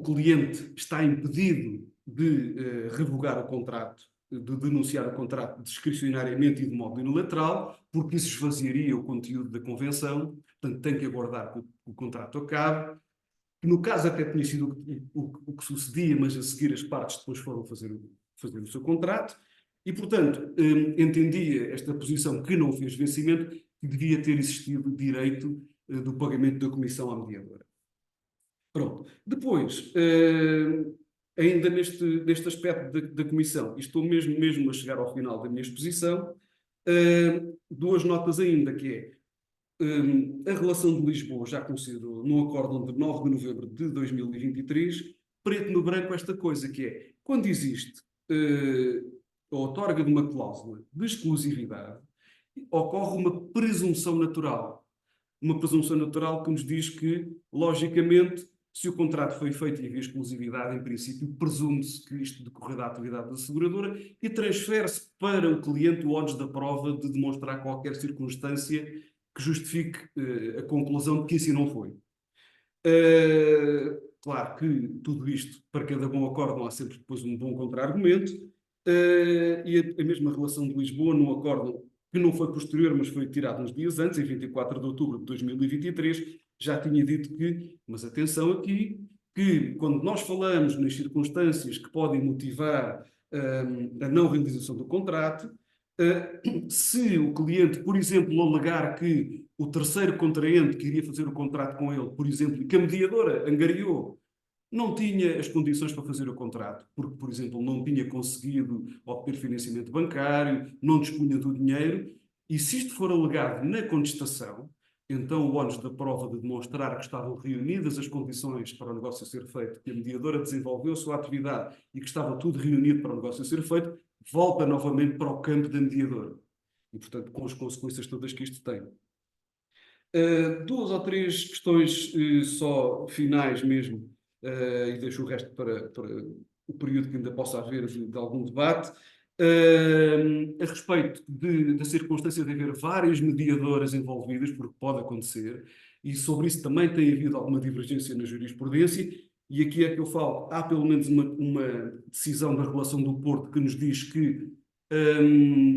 cliente está impedido de revogar o contrato, de denunciar o contrato discricionariamente e de modo unilateral, porque isso esvaziaria o conteúdo da convenção, portanto tem que aguardar que o contrato acabe. No caso até tinha sido o que sucedia, mas a seguir as partes depois foram fazer o seu contrato, e portanto entendia esta posição que não fez vencimento, que devia ter existido direito do pagamento da comissão à mediadora. Pronto. Depois, ainda neste aspecto da comissão, e estou mesmo a chegar ao final da minha exposição, duas notas ainda, que é a relação de Lisboa já considerou, num acórdão de 9 de novembro de 2023, preto no branco esta coisa, que é, quando existe a outorga de uma cláusula de exclusividade, ocorre uma presunção natural. Uma presunção natural que nos diz que, logicamente, se o contrato foi feito e havia exclusividade, em princípio, presume-se que isto decorre da atividade da seguradora e transfere-se para o cliente o ónus da prova de demonstrar qualquer circunstância que justifique a conclusão de que assim não foi. Claro que tudo isto, para cada bom acórdão, há sempre depois um bom contra-argumento, e a mesma relação de Lisboa, num acórdão que não foi posterior, mas foi tirado uns dias antes, em 24 de outubro de 2023, já tinha dito que, mas atenção aqui, que quando nós falamos nas circunstâncias que podem motivar a não realização do contrato, se o cliente, por exemplo, alegar que o terceiro contraente que iria fazer o contrato com ele, por exemplo, que a mediadora angariou, não tinha as condições para fazer o contrato, porque, por exemplo, não tinha conseguido obter financiamento bancário, não dispunha do dinheiro, e se isto for alegado na contestação, então o ónus da prova de demonstrar que estavam reunidas as condições para o negócio ser feito, que a mediadora desenvolveu a sua atividade e que estava tudo reunido para o negócio ser feito, volta novamente para o campo da mediadora. E, portanto, com as consequências todas que isto tem. Duas ou três questões só finais mesmo, e deixo o resto para o período que ainda possa haver de algum debate. A respeito da circunstância de haver várias mediadoras envolvidas, porque pode acontecer, e sobre isso também tem havido alguma divergência na jurisprudência, e aqui é que eu falo, há pelo menos uma decisão da Relação do Porto que nos diz que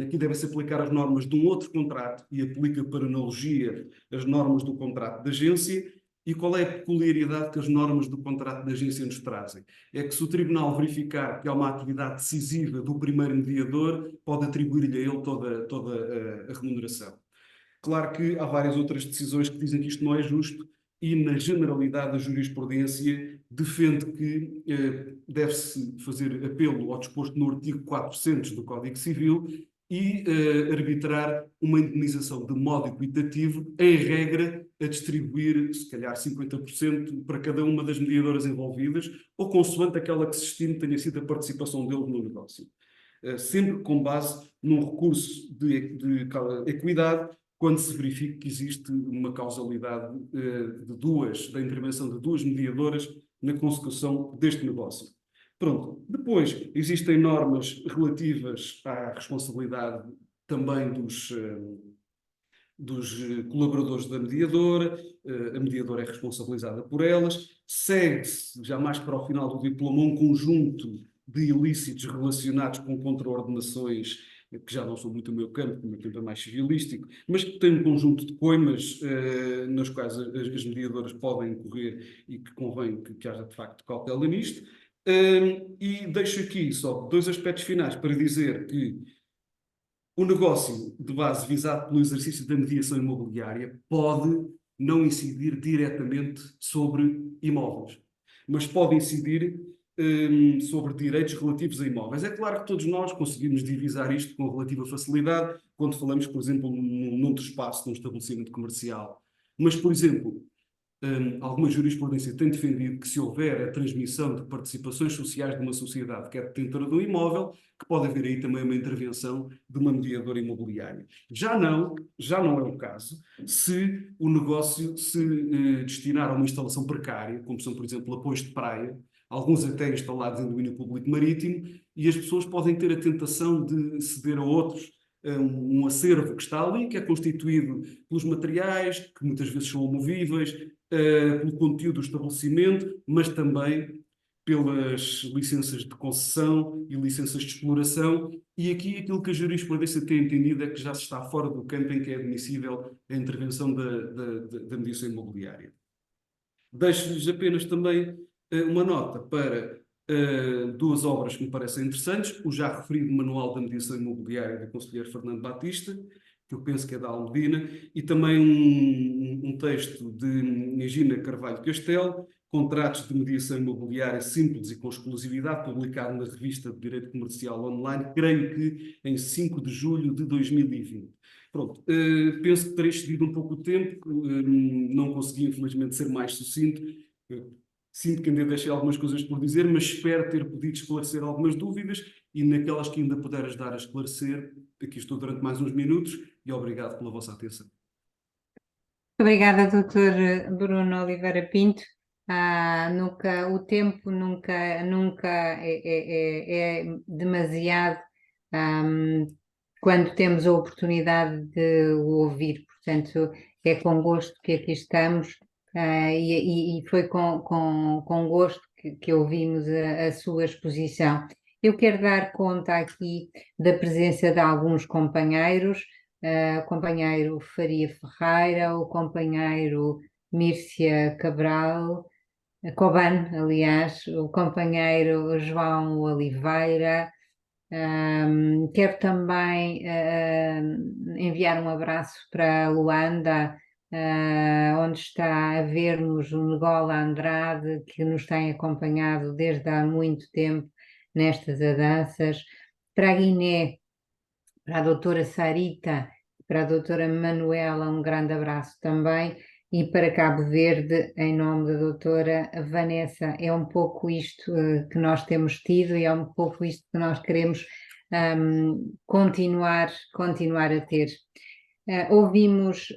aqui devem-se aplicar as normas de um outro contrato e aplica por analogia as normas do contrato de agência. E qual é a peculiaridade que as normas do contrato de agência nos trazem? É que se o tribunal verificar que há uma atividade decisiva do primeiro mediador, pode atribuir-lhe a ele toda a remuneração. Claro que há várias outras decisões que dizem que isto não é justo e, na generalidade, a jurisprudência defende que deve-se fazer apelo ao disposto no artigo 400 do Código Civil, e arbitrar uma indemnização de modo equitativo, em regra, a distribuir, se calhar, 50% para cada uma das mediadoras envolvidas, ou consoante aquela que se estime tenha sido a participação deles no negócio. Sempre com base num recurso de equidade, quando se verifica que existe uma causalidade da intervenção de duas mediadoras na consecução deste negócio. Pronto. Depois, existem normas relativas à responsabilidade também dos colaboradores da mediadora, a mediadora é responsabilizada por elas, segue-se, já mais para o final do diploma, um conjunto de ilícitos relacionados com contraordenações, que já não são muito o meu campo, o meu campo é mais civilístico, mas que tem um conjunto de coimas nas quais as mediadoras podem incorrer e que convém que haja, de facto, cautela nisto. E deixo aqui só dois aspectos finais para dizer que o negócio de base visado pelo exercício da mediação imobiliária pode não incidir diretamente sobre imóveis, mas pode incidir sobre direitos relativos a imóveis. É claro que todos nós conseguimos divisar isto com relativa facilidade quando falamos, por exemplo, num espaço, num estabelecimento comercial. Mas, por exemplo, alguma jurisprudência tem defendido que se houver a transmissão de participações sociais de uma sociedade que é detentora de um imóvel, que pode haver aí também uma intervenção de uma mediadora imobiliária. Já não é o caso se o negócio se destinar a uma instalação precária, como são, por exemplo, apoios de praia, alguns até instalados em domínio público marítimo, e as pessoas podem ter a tentação de ceder a outros um acervo que está ali, que é constituído pelos materiais, que muitas vezes são amovíveis, pelo conteúdo do estabelecimento, mas também pelas licenças de concessão e licenças de exploração. E aqui aquilo que a jurisprudência tem entendido é que já se está fora do campo em que é admissível a intervenção da mediação imobiliária. Deixo-lhes apenas também uma nota para duas obras que me parecem interessantes: o já referido Manual da Mediação Imobiliária do conselheiro Fernando Batista, que eu penso que é da Almedina, e também um texto de Nigina Carvalho Castelo, Contratos de Mediação Imobiliária Simples e com Exclusividade, publicado na Revista de Direito Comercial Online, creio que em 5 de julho de 2020. Pronto, penso que terei excedido um pouco o tempo, não consegui, infelizmente, ser mais sucinto. Sinto que ainda deixei algumas coisas por dizer, mas espero ter podido esclarecer algumas dúvidas e naquelas que ainda puder ajudar a esclarecer, aqui estou durante mais uns minutos e obrigado pela vossa atenção. Obrigada, doutor Bruno Oliveira Pinto. O tempo nunca é demasiado quando temos a oportunidade de o ouvir. Portanto, é com gosto que aqui estamos e foi com gosto que ouvimos a sua exposição. Eu quero dar conta aqui da presença de alguns companheiros, o companheiro Faria Ferreira, o companheiro Mírcia Cabral, Coban, aliás, o companheiro João Oliveira. Quero também enviar um abraço para Luanda, onde está a ver-nos o Negola Andrade, que nos tem acompanhado desde há muito tempo nestas andanças, para a Guiné, para a doutora Sarita, para a doutora Manuela, um grande abraço também, e para Cabo Verde, em nome da doutora Vanessa. É um pouco isto que nós temos tido e é um pouco isto que nós queremos continuar a ter. Ouvimos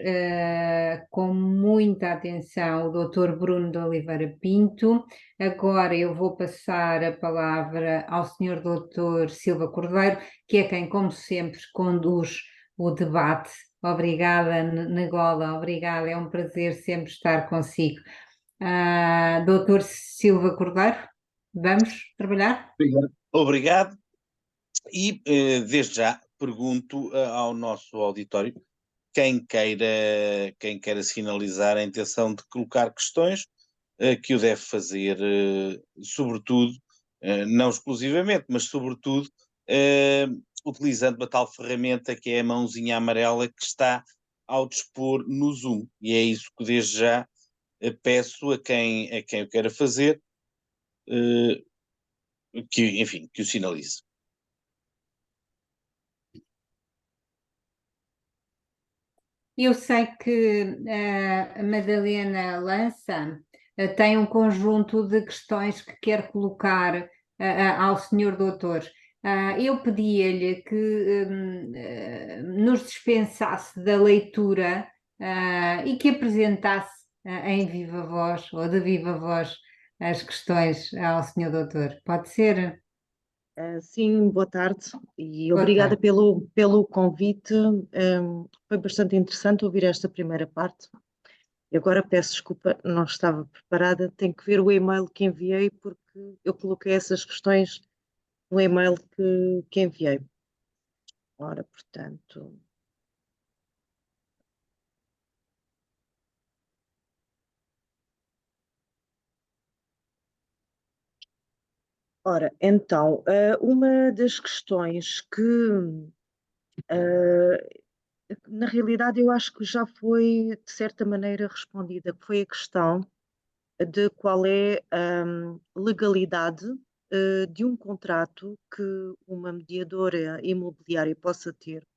com muita atenção o doutor Bruno de Oliveira Pinto. Agora eu vou passar a palavra ao senhor doutor Silva Cordeiro, que é quem, como sempre, conduz o debate. Obrigada, Negola, obrigada, é um prazer sempre estar consigo. Doutor Silva Cordeiro, vamos trabalhar? Obrigado. E desde já pergunto ao nosso auditório quem queira sinalizar a intenção de colocar questões que o deve fazer, sobretudo, não exclusivamente, mas sobretudo utilizando uma tal ferramenta que é a mãozinha amarela que está ao dispor no Zoom. E é isso que desde já peço a quem o queira fazer, que o sinalize. Eu sei que a Madalena Lança tem um conjunto de questões que quer colocar ao senhor doutor. Eu pedia-lhe que nos dispensasse da leitura e que apresentasse em viva voz ou de viva voz as questões ao senhor doutor. Pode ser? Sim, boa tarde e Boa obrigada tarde. pelo convite. Foi bastante interessante ouvir esta primeira parte. E agora peço desculpa, não estava preparada. Tenho que ver o e-mail que enviei, porque eu coloquei essas questões no e-mail que enviei. Ora, portanto. Ora, então, uma das questões que, na realidade, eu acho que já foi, de certa maneira, respondida, que foi a questão de qual é a legalidade de um contrato que uma mediadora imobiliária possa ter,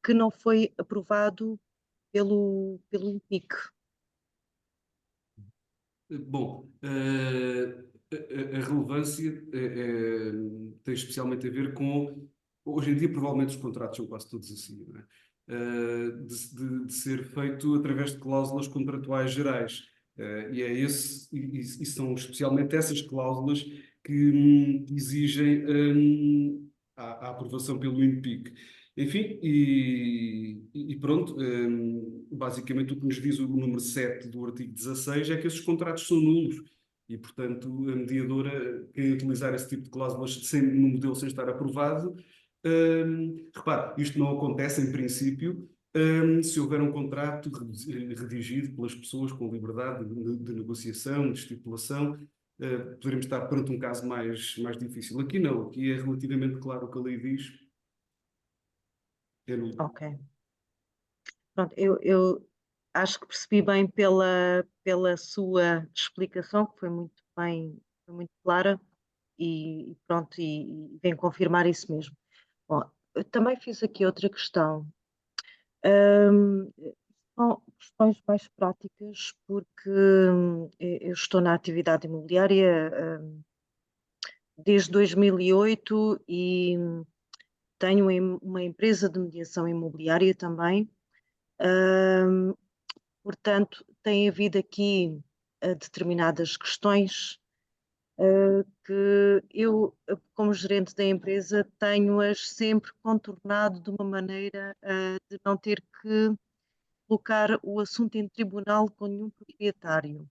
que não foi aprovado pelo INPIC. Bom, a relevância tem especialmente a ver com. Hoje em dia, provavelmente, os contratos são quase todos assim, não é? De ser feito através de cláusulas contratuais gerais. E é e são especialmente essas cláusulas que exigem a aprovação pelo INPIC. Enfim, e pronto, basicamente o que nos diz o número 7 do artigo 16 é que esses contratos são nulos e, portanto, a mediadora, quem utilizar esse tipo de cláusulas no modelo sem estar aprovado, repare, isto não acontece em princípio se houver um contrato redigido pelas pessoas com liberdade de negociação, de estipulação. Poderemos estar perante um caso mais difícil. Aqui não, aqui é relativamente claro o que a lei diz. É nulo. Ok. Pronto, eu acho que percebi bem pela sua explicação, que foi muito clara, e pronto, e vem confirmar isso mesmo. Bom, eu também fiz aqui outra questão. Hum, São questões mais práticas, porque eu estou na atividade imobiliária desde 2008 e tenho uma empresa de mediação imobiliária também. Hum, Portanto, tem havido aqui determinadas questões que eu, como gerente da empresa, tenho-as sempre contornado de uma maneira de não ter que colocar o assunto em tribunal com nenhum proprietário.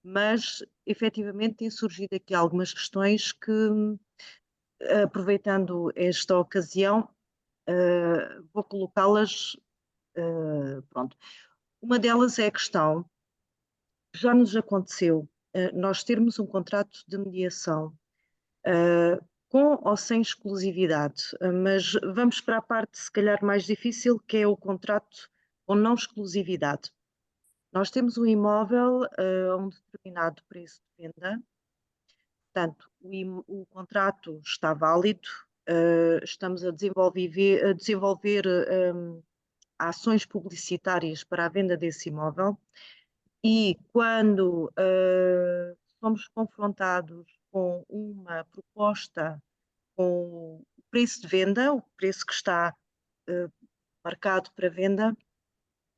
Mas, efetivamente, tem surgido aqui algumas questões que, aproveitando esta ocasião, vou colocá-las. Pronto. Uma delas é a questão, já nos aconteceu, nós termos um contrato de mediação com ou sem exclusividade, mas vamos para a parte, se calhar, mais difícil, que é o contrato com não exclusividade. Nós temos um imóvel a um determinado preço de venda, portanto, o contrato está válido, estamos a desenvolver ações publicitárias para a venda desse imóvel e quando somos confrontados com uma proposta com o preço de venda, o preço que está marcado para venda,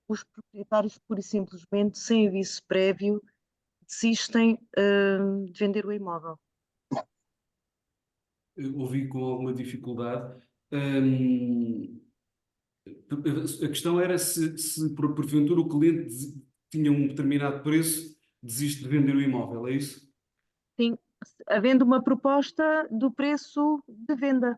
os proprietários, pura e simplesmente, sem aviso prévio, desistem de vender o imóvel. Ouvi com alguma dificuldade. A questão era se porventura o cliente tinha um determinado preço, desiste de vender o imóvel, é isso? Sim, havendo uma proposta do preço de venda.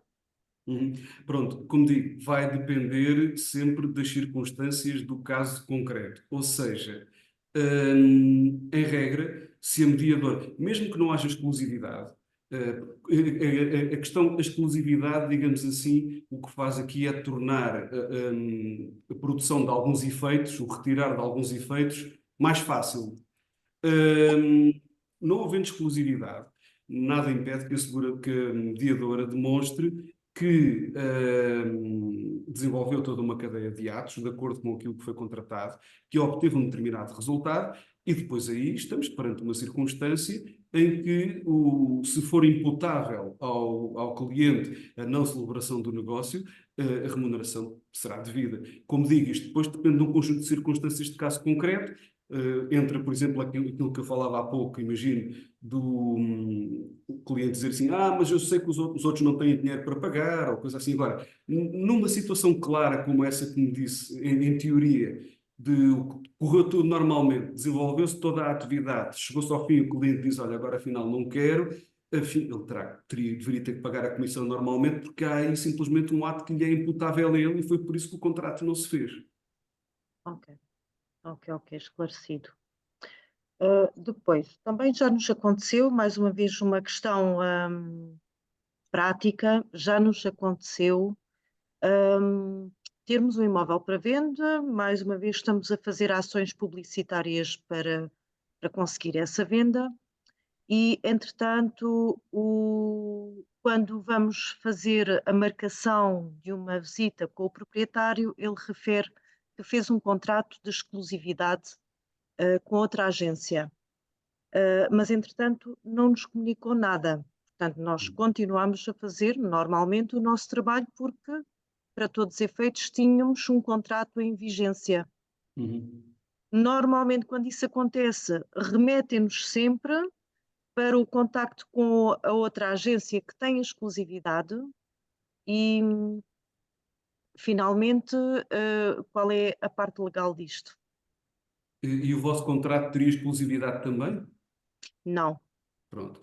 Uhum. Pronto, como digo, vai depender sempre das circunstâncias do caso concreto. Ou seja, em regra, se a mediadora, mesmo que não haja exclusividade, a questão da exclusividade, digamos assim, o que faz aqui é tornar a produção de alguns efeitos, o retirar de alguns efeitos, mais fácil. Não havendo exclusividade, nada impede que que a mediadora demonstre que desenvolveu toda uma cadeia de atos, de acordo com aquilo que foi contratado, que obteve um determinado resultado, e depois aí estamos perante uma circunstância em que, se for imputável ao cliente a não celebração do negócio, a remuneração será devida. Como digo, isto depois depende de um conjunto de circunstâncias de caso concreto. Entra, por exemplo, aquilo que eu falava há pouco, imagino, do cliente dizer assim, mas eu sei que os outros não têm dinheiro para pagar, ou coisa assim. Agora, numa situação clara como essa que me disse, em teoria, correu tudo normalmente, desenvolveu-se toda a atividade, chegou-se ao fim, o cliente diz, olha, agora afinal não quero, enfim, ele deveria ter que pagar a comissão normalmente, porque há aí simplesmente um ato que lhe é imputável a ele, e foi por isso que o contrato não se fez. Ok, esclarecido. Depois, também já nos aconteceu, mais uma vez, uma questão prática, já nos aconteceu termos um imóvel para venda, mais uma vez estamos a fazer ações publicitárias para conseguir essa venda e, entretanto, quando vamos fazer a marcação de uma visita com o proprietário, ele refere que fez um contrato de exclusividade com outra agência, mas entretanto não nos comunicou nada. Portanto, nós continuamos a fazer normalmente o nosso trabalho porque, para todos os efeitos, tínhamos um contrato em vigência. Normalmente, quando isso acontece, remetem-nos sempre para o contacto com a outra agência que tem a exclusividade e, finalmente, qual é a parte legal disto? E o vosso contrato teria exclusividade também? Não. Pronto.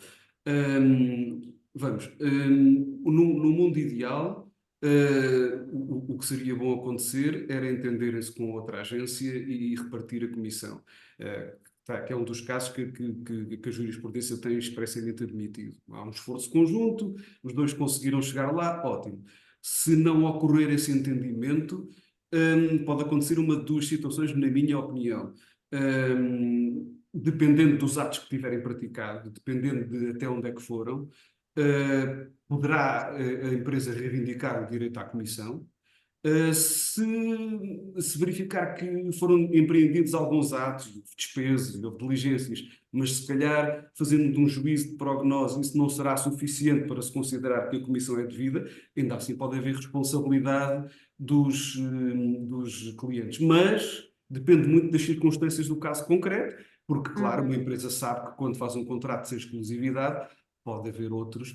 Vamos. No mundo ideal, o que seria bom acontecer era entenderem-se com outra agência e repartir a comissão. Que é um dos casos que a jurisprudência tem expressamente admitido. Há um esforço conjunto, os dois conseguiram chegar lá, ótimo. Se não ocorrer esse entendimento, pode acontecer uma de duas situações, na minha opinião. Dependendo dos atos que tiverem praticado, dependendo de até onde é que foram, poderá a empresa reivindicar o direito à comissão. Se verificar que foram empreendidos alguns atos, despesas ou diligências, mas se calhar fazendo de um juízo de prognose isso não será suficiente para se considerar que a comissão é devida, ainda assim pode haver responsabilidade dos clientes. Mas depende muito das circunstâncias do caso concreto, porque, claro, uma empresa sabe que quando faz um contrato sem exclusividade, pode haver outros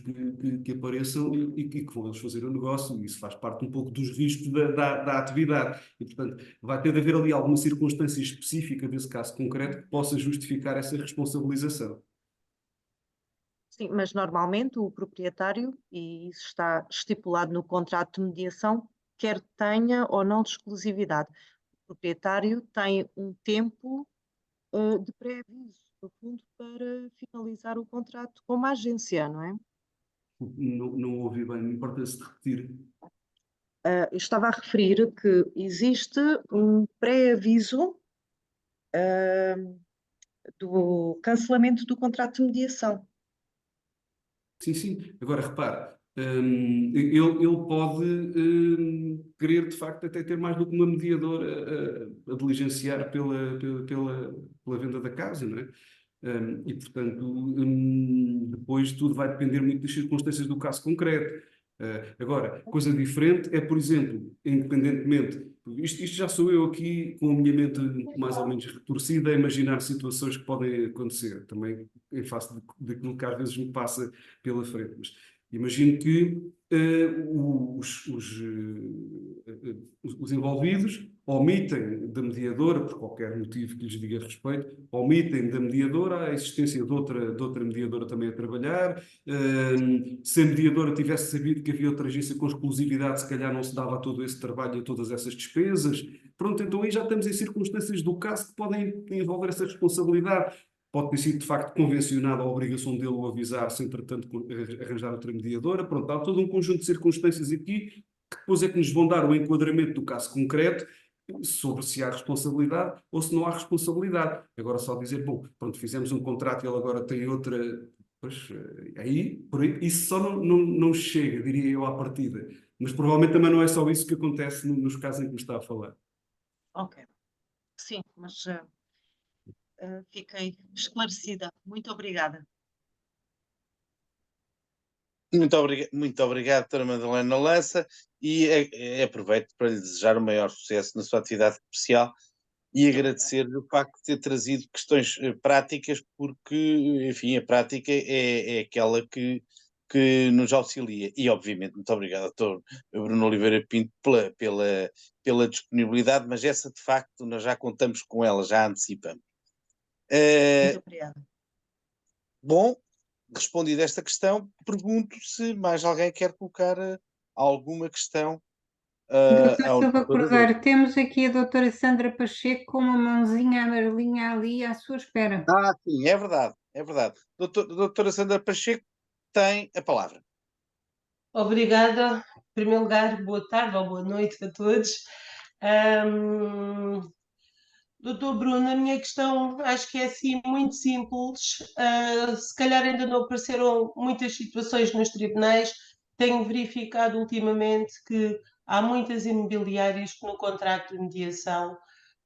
que apareçam e que vão eles fazer o negócio, e isso faz parte um pouco dos riscos da atividade. E, portanto, vai ter de haver ali alguma circunstância específica desse caso concreto que possa justificar essa responsabilização. Sim, mas normalmente o proprietário, e isso está estipulado no contrato de mediação, quer tenha ou não de exclusividade. O proprietário tem um tempo de pré-aviso, no fundo, para finalizar o contrato com uma agência, não é? Não ouvi bem, não importa se repetir. Eu estava a referir que existe um pré-aviso do cancelamento do contrato de mediação. Sim. Agora, repare, ele pode querer, de facto, até ter mais do que uma mediadora a diligenciar pela venda da casa, não é? E, portanto, depois tudo vai depender muito das circunstâncias do caso concreto. Agora, coisa diferente é, por exemplo, independentemente, isto já sou eu aqui com a minha mente mais ou menos retorcida a imaginar situações que podem acontecer, também em face daquilo que às vezes me passa pela frente. Mas imagino que os envolvidos omitem da mediadora, por qualquer motivo que lhes diga respeito, omitem da mediadora a existência de outra mediadora também a trabalhar. Se a mediadora tivesse sabido que havia outra agência com exclusividade, se calhar não se dava todo esse trabalho e todas essas despesas. Pronto, então aí já estamos em circunstâncias do caso que podem envolver essa responsabilidade. Pode ter sido, de facto, convencionada a obrigação dele o avisar, se entretanto arranjar outra mediadora. Pronto, há todo um conjunto de circunstâncias aqui que depois é que nos vão dar o enquadramento do caso concreto sobre se há responsabilidade ou se não há responsabilidade. Agora só dizer, bom, pronto, fizemos um contrato e ele agora tem outra Pois, isso só não chega, diria eu, à partida. Mas provavelmente também não é só isso que acontece nos casos em que me está a falar. Ok. Sim, mas fiquei esclarecida. Muito obrigada. Muito obrigado, doutora Madalena Lança, e aproveito para lhe desejar o maior sucesso na sua atividade comercial e agradecer-lhe o facto de ter trazido questões práticas, porque, enfim, a prática é aquela que nos auxilia. E, obviamente, muito obrigado, doutor Bruno Oliveira Pinto, pela disponibilidade, mas essa, de facto, nós já contamos com ela, já antecipamos. Muito obrigada. Bom, respondida esta questão, pergunto se mais alguém quer colocar alguma questão Doutor ao Silva doutor Adeus. Cordeiro, temos aqui a doutora Sandra Pacheco com uma mãozinha amarelinha ali à sua espera. Sim, é verdade, é verdade. Doutora Sandra Pacheco tem a palavra. Obrigada. Em primeiro lugar, boa tarde ou boa noite a todos. Doutor Bruno, a minha questão acho que é assim muito simples. Se calhar ainda não apareceram muitas situações nos tribunais. Tenho verificado ultimamente que há muitas imobiliárias que no contrato de mediação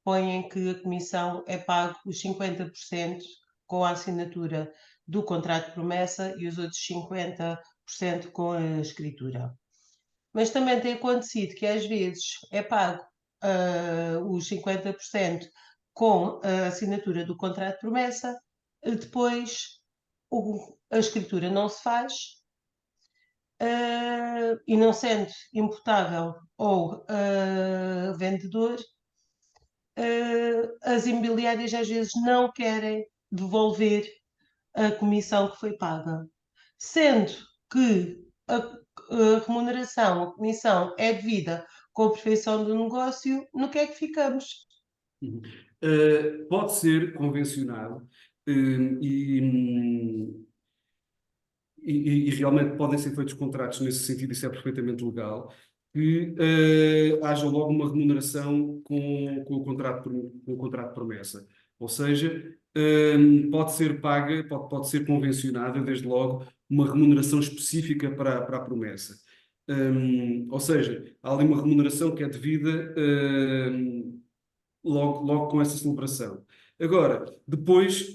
põem que a comissão é pago os 50% com a assinatura do contrato de promessa e os outros 50% com a escritura. Mas também tem acontecido que às vezes é pago os 50% com a assinatura do contrato de promessa, depois a escritura não se faz, e não sendo imputável ou vendedor, as imobiliárias às vezes não querem devolver a comissão que foi paga, sendo que a remuneração, a comissão é devida com a perfeição do negócio, no que é que ficamos? Pode ser convencionado e, e realmente podem ser feitos contratos nesse sentido, isso é perfeitamente legal, que haja logo uma remuneração com o contrato de promessa. Ou seja, pode ser paga, pode ser convencionada, desde logo, uma remuneração específica para a promessa. Ou seja, há ali uma remuneração que é devida logo com essa celebração. Agora, depois,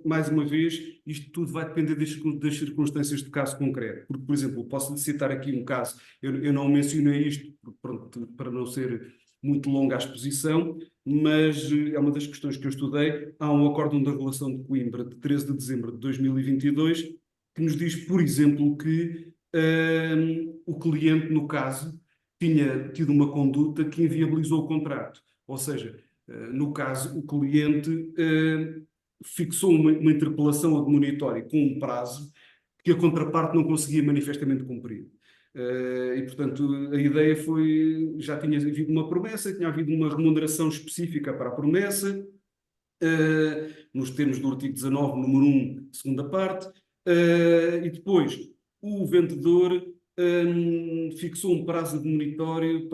mais uma vez, isto tudo vai depender das circunstâncias do caso concreto. Porque, por exemplo, posso citar aqui um caso, eu não mencionei isto, pronto, para não ser muito longa a exposição, mas é uma das questões que eu estudei. Há um acórdão da Relação de Coimbra, de 13 de dezembro de 2022, que nos diz, por exemplo, que o cliente, no caso, tinha tido uma conduta que inviabilizou o contrato. Ou seja, no caso, o cliente fixou uma interpelação admonitória com um prazo que a contraparte não conseguia manifestamente cumprir. E, portanto, a ideia foi, já tinha havido uma promessa, tinha havido uma remuneração específica para a promessa, nos termos do artigo 19, número 1, segunda parte, e depois o vendedor fixou um prazo admonitório,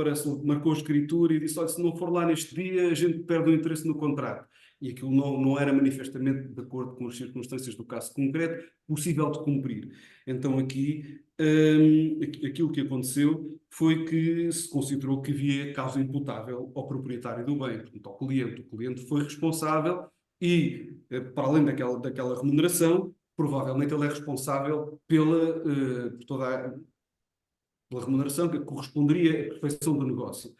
marcou a escritura e disse: olha, se não for lá neste dia, a gente perde o interesse no contrato. E aquilo não era manifestamente de acordo com as circunstâncias do caso concreto, possível de cumprir. Então aqui, aquilo que aconteceu foi que se considerou que havia causa imputável ao proprietário do bem, portanto ao cliente. O cliente foi responsável e, para além daquela remuneração, provavelmente ele é responsável por toda pela remuneração que corresponderia à perfeição do negócio.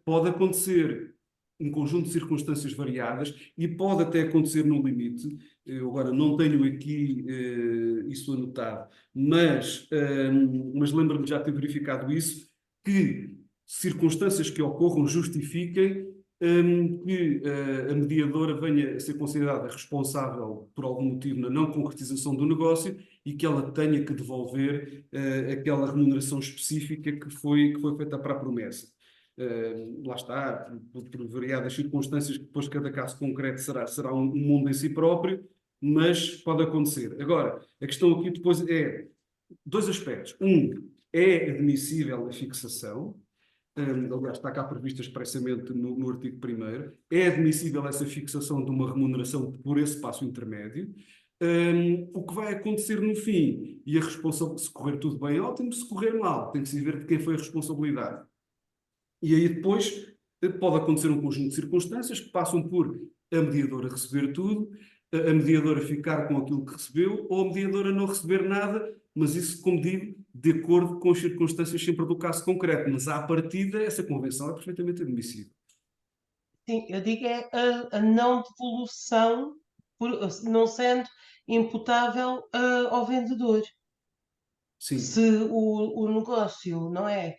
Pode acontecer um conjunto de circunstâncias variadas e pode até acontecer no limite. Eu agora não tenho aqui isso anotado, mas lembro-me de já ter verificado isso, que circunstâncias que ocorram justifiquem que a mediadora venha a ser considerada responsável por algum motivo na não concretização do negócio e que ela tenha que devolver aquela remuneração específica que foi feita para a promessa. Lá está, por variadas circunstâncias, que depois cada caso concreto será um mundo em si próprio, mas pode acontecer. Agora, a questão aqui depois é dois aspectos. Um, é admissível a fixação, aliás, está cá prevista expressamente no artigo 1º, é admissível essa fixação de uma remuneração por esse passo intermédio. o que vai acontecer no fim. E a responsabilidade, se correr tudo bem, ótimo, se correr mal, tem que se ver de quem foi a responsabilidade. E aí depois pode acontecer um conjunto de circunstâncias que passam por a mediadora receber tudo, a mediadora ficar com aquilo que recebeu, ou a mediadora não receber nada, mas isso, como digo, de acordo com as circunstâncias sempre do caso concreto. Mas à partida, essa convenção é perfeitamente admissível. Sim, eu digo é a não devolução, não sendo imputável ao vendedor. Sim. Se o negócio não é,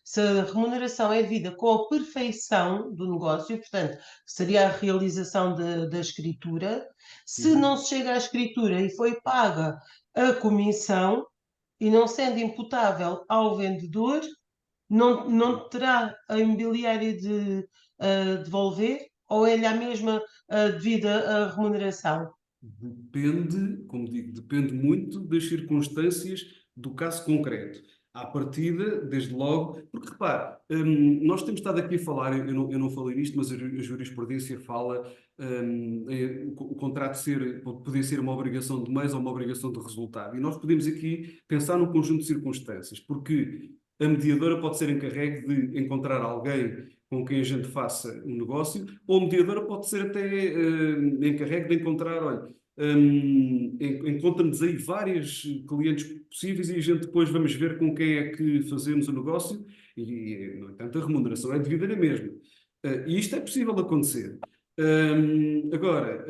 se a remuneração é devida com a perfeição do negócio, portanto, seria a realização da escritura. Se não se chega à escritura e foi paga a comissão, e não sendo imputável ao vendedor, não terá a imobiliária de devolver, ou é-lhe a mesma devida a remuneração? Depende, como digo, depende muito das circunstâncias do caso concreto. À partida, desde logo, porque repare, nós temos estado aqui a falar, eu não falei nisto, mas a jurisprudência fala o contrato poder ser uma obrigação de meios ou uma obrigação de resultado. E nós podemos aqui pensar num conjunto de circunstâncias, porque a mediadora pode ser encarregue de encontrar alguém com quem a gente faça um negócio, ou a mediadora pode ser até encarregue de encontrar, olha, encontra-nos aí vários clientes possíveis e a gente depois vamos ver com quem é que fazemos o negócio e, no entanto, a remuneração é devida na mesma. E isto é possível acontecer. Agora,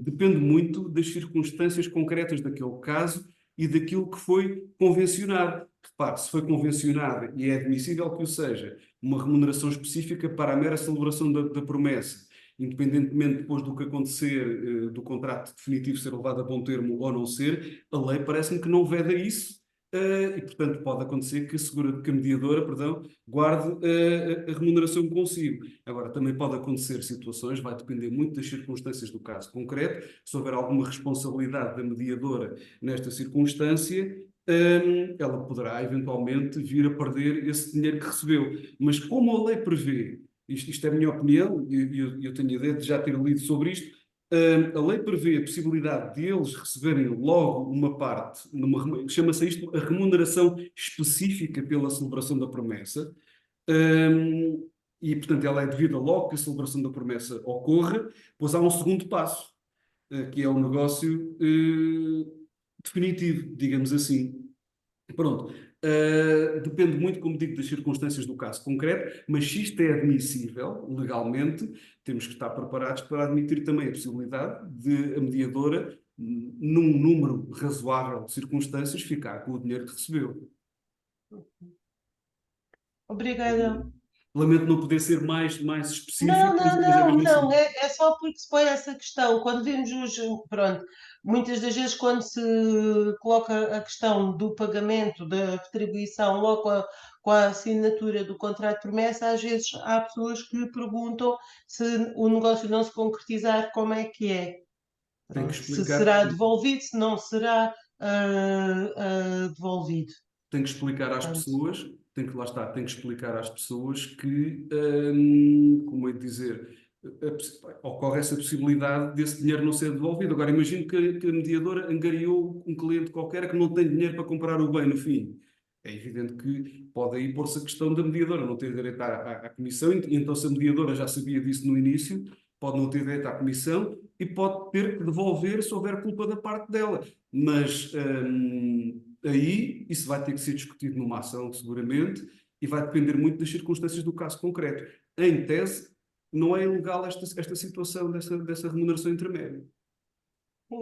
depende muito das circunstâncias concretas daquele caso e daquilo que foi convencionado. Repare, se foi convencionado e é admissível que o seja, uma remuneração específica para a mera celebração da promessa, independentemente depois do que acontecer, do contrato definitivo ser levado a bom termo ou não ser, a lei parece-me que não veda isso, e portanto pode acontecer que que a mediadora, perdão, guarde a remuneração consigo. Agora, também pode acontecer situações, vai depender muito das circunstâncias do caso concreto, se houver alguma responsabilidade da mediadora nesta circunstância, ela poderá eventualmente vir a perder esse dinheiro que recebeu. Mas como a lei prevê, isto é a minha opinião, e eu tenho a ideia de já ter lido sobre isto, a lei prevê a possibilidade de eles receberem logo uma parte, chama-se isto a remuneração específica pela celebração da promessa, e portanto ela é devida logo que a celebração da promessa ocorra, pois há um segundo passo, que é o negócio definitivo, digamos assim. Pronto. Depende muito, como digo, das circunstâncias do caso concreto, mas se isto é admissível legalmente, temos que estar preparados para admitir também a possibilidade de a mediadora, num número razoável de circunstâncias, ficar com o dinheiro que recebeu. Obrigada. Lamento não poder ser mais Não, específico, não, mas é não, mesmo não, assim. é só porque se põe essa questão. Quando vemos pronto, muitas das vezes quando se coloca a questão do pagamento, da retribuição, logo com a assinatura do contrato de promessa, às vezes há pessoas que perguntam se o negócio não se concretizar, como é que é? Tem que Pronto, se explicar. será devolvido, se não será devolvido. Tem que explicar às Portanto, pessoas, lá está, tem que explicar às pessoas que, como é de dizer, ocorre essa possibilidade desse dinheiro não ser devolvido. Agora, imagino que a mediadora angariou um cliente qualquer que não tem dinheiro para comprar o bem no fim. É evidente que pode aí pôr-se a questão da mediadora não ter direito à comissão, e então se a mediadora já sabia disso no início, pode não ter direito à comissão e pode ter que devolver se houver culpa da parte dela. Mas aí isso vai ter que ser discutido numa ação, seguramente, e vai depender muito das circunstâncias do caso concreto. Em tese, não é ilegal esta situação dessa remuneração intermédia.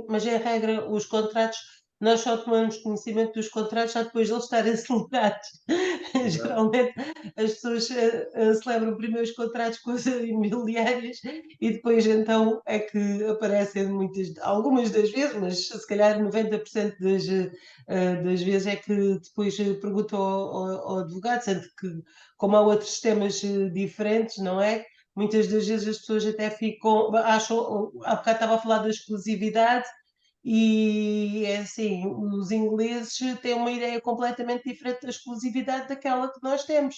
mas é a regra, os contratos, nós só tomamos conhecimento dos contratos já depois de eles estarem celebrados. Geralmente as pessoas celebram primeiro os contratos com as imobiliárias e depois então é que aparecem algumas das vezes, mas se calhar 90% das vezes é que depois perguntam ao advogado, sendo que como há outros sistemas diferentes, não é? Muitas das vezes as pessoas até ficam, acham, há bocado estava a falar da exclusividade, e é assim, os ingleses têm uma ideia completamente diferente da exclusividade daquela que nós temos.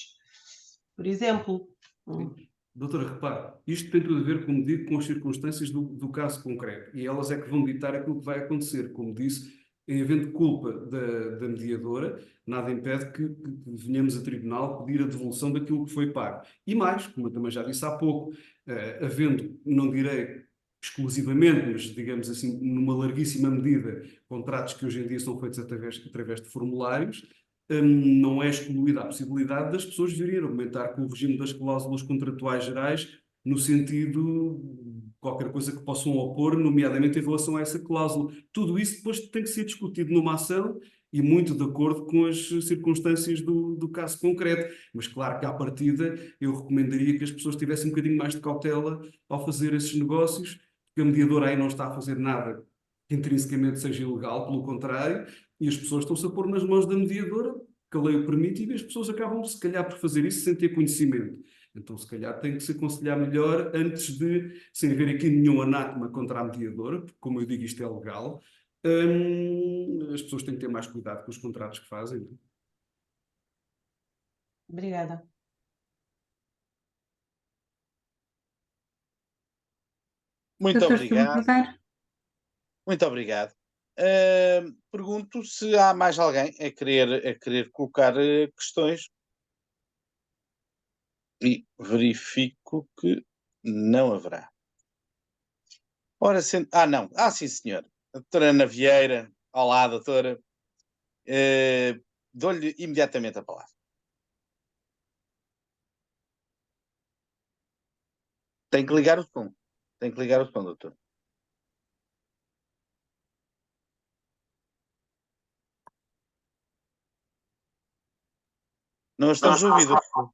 Por exemplo, Sim. Doutora, repare, isto tem tudo a ver, como digo, com as circunstâncias do caso concreto, e elas é que vão ditar aquilo que vai acontecer. Como disse, em havendo culpa da mediadora, nada impede que venhamos a tribunal pedir a devolução daquilo que foi pago. E mais, como eu também já disse há pouco, havendo, não direi exclusivamente, mas digamos assim, numa larguíssima medida, contratos que hoje em dia são feitos através de formulários, não é excluída a possibilidade das pessoas virem a argumentar com o regime das cláusulas contratuais gerais, no sentido de qualquer coisa que possam opor, nomeadamente em relação a essa cláusula. Tudo isso depois tem que ser discutido numa ação e muito de acordo com as circunstâncias do caso concreto. Mas claro que à partida eu recomendaria que as pessoas tivessem um bocadinho mais de cautela ao fazer esses negócios, porque a mediadora aí não está a fazer nada que intrinsecamente seja ilegal, pelo contrário, e as pessoas estão-se a pôr nas mãos da mediadora, que a lei o permite, e as pessoas acabam, se calhar, por fazer isso sem ter conhecimento. Então, se calhar, tem que se aconselhar melhor antes de, sem haver aqui nenhum anátema contra a mediadora, porque, como eu digo, isto é legal, as pessoas têm que ter mais cuidado com os contratos que fazem. Obrigada. Muito Doutor, estou a obrigado. concordar? Muito obrigado. Pergunto se há mais alguém a querer colocar questões e verifico que não haverá. Ora, não. Sim, senhor. A doutora Ana Vieira. Olá, doutora. Dou-lhe imediatamente a palavra. Tem que ligar o som. Tem que ligar o som, doutor. Não estamos a ouvir, doutor.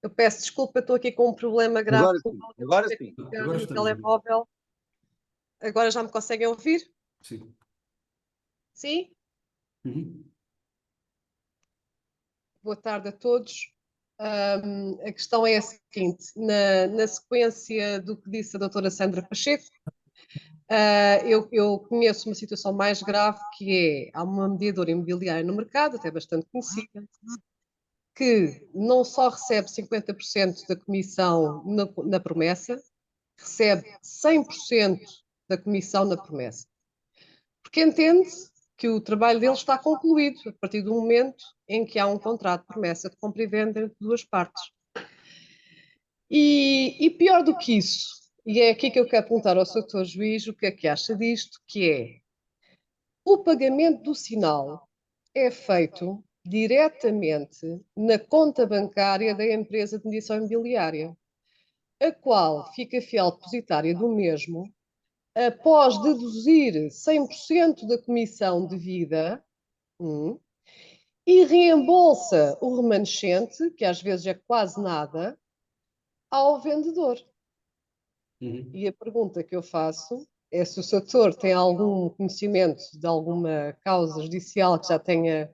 Eu peço desculpa, estou aqui com um problema grave Agora com sim. o áudio, Agora vou ter sim. que ligar Agora no estamos a ouvir. telemóvel. Agora já me conseguem ouvir? Sim. Sim? Uhum. Boa tarde a todos. A questão é a seguinte: na sequência do que disse a doutora Sandra Pacheco, eu conheço uma situação mais grave, que é, há uma mediadora imobiliária no mercado, até bastante conhecida, que não só recebe 50% da comissão na promessa, recebe 100% da comissão na promessa. Porque entende que o trabalho dele está concluído a partir do momento em que há um contrato de promessa de compra e venda entre duas partes. E pior do que isso, e é aqui que eu quero perguntar ao Sr. Juiz o que é que acha disto, que é o pagamento do sinal é feito diretamente na conta bancária da empresa de mediação imobiliária, a qual fica fiel depositária do mesmo após deduzir 100% da comissão devida e reembolsa o remanescente, que às vezes é quase nada, ao vendedor. Uhum. E a pergunta que eu faço é se o setor tem algum conhecimento de alguma causa judicial que já tenha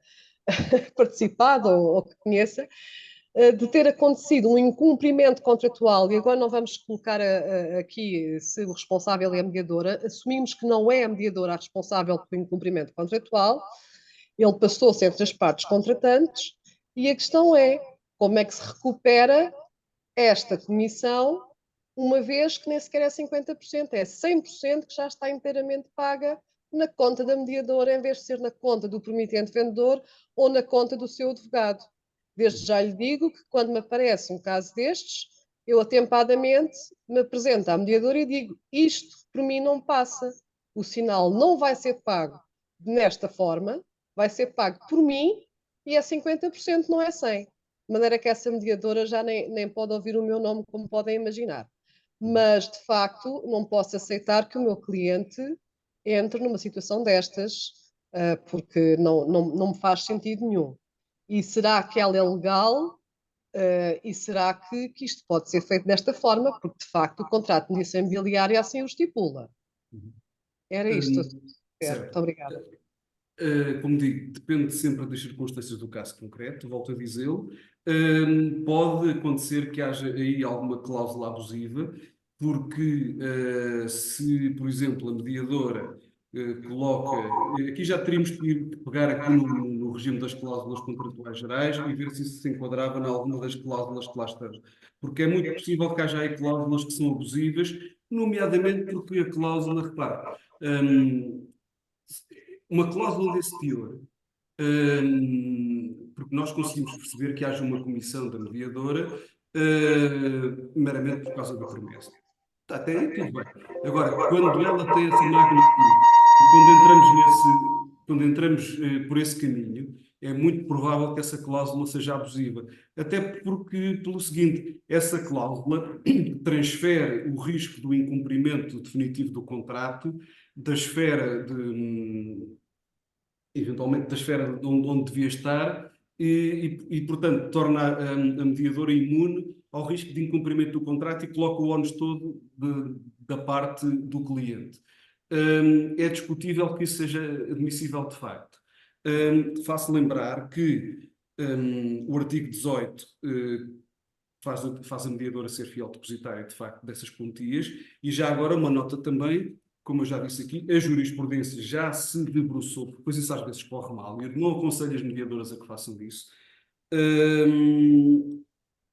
participado ou que conheça, de ter acontecido um incumprimento contratual, e agora não vamos colocar aqui se o responsável é a mediadora, assumimos que não é a mediadora a responsável pelo incumprimento contratual, ele passou-se entre as partes contratantes, e a questão é como é que se recupera esta comissão, uma vez que nem sequer é 50%, é 100% que já está inteiramente paga na conta da mediadora, em vez de ser na conta do promitente vendedor ou na conta do seu advogado. Desde já lhe digo que quando me aparece um caso destes, eu atempadamente me apresento à mediadora e digo: isto por mim não passa. O sinal não vai ser pago nesta forma, vai ser pago por mim e é 50%, não é 100%. De maneira que essa mediadora já nem pode ouvir o meu nome, como podem imaginar. Mas, de facto, não posso aceitar que o meu cliente entre numa situação destas, porque não me faz sentido nenhum. E será que ela é legal? E será que isto pode ser feito desta forma? Porque, de facto, o contrato de mediação imobiliária assim o estipula. Era isto. Certo. Muito obrigada. Como digo, depende sempre das circunstâncias do caso concreto, volto a dizê-lo. Pode acontecer que haja aí alguma cláusula abusiva, porque se, por exemplo, a mediadora coloca, aqui já teríamos que pegar aqui no regime das cláusulas contratuais gerais e ver se isso se enquadrava em alguma das cláusulas que lá estão. Porque é muito possível que haja aí cláusulas que são abusivas, nomeadamente porque a cláusula, repare, uma cláusula desse teor, porque nós conseguimos perceber que haja uma comissão da mediadora meramente por causa da promessa. Até aí tudo bem. Agora, quando ela tem essa magnitude, e quando entramos por esse caminho, é muito provável que essa cláusula seja abusiva. Até porque, pelo seguinte, essa cláusula transfere o risco do incumprimento definitivo do contrato da esfera eventualmente da esfera onde devia estar portanto, torna a mediadora imune ao risco de incumprimento do contrato e coloca o ónus todo da parte do cliente. É discutível que isso seja admissível de facto. Faço lembrar que o artigo 18 faz a mediadora ser fiel depositária, de facto, dessas quantias, e já agora uma nota também, como eu já disse aqui, a jurisprudência já se debruçou, pois isso às vezes corre mal, e eu não aconselho as mediadoras a que façam isso.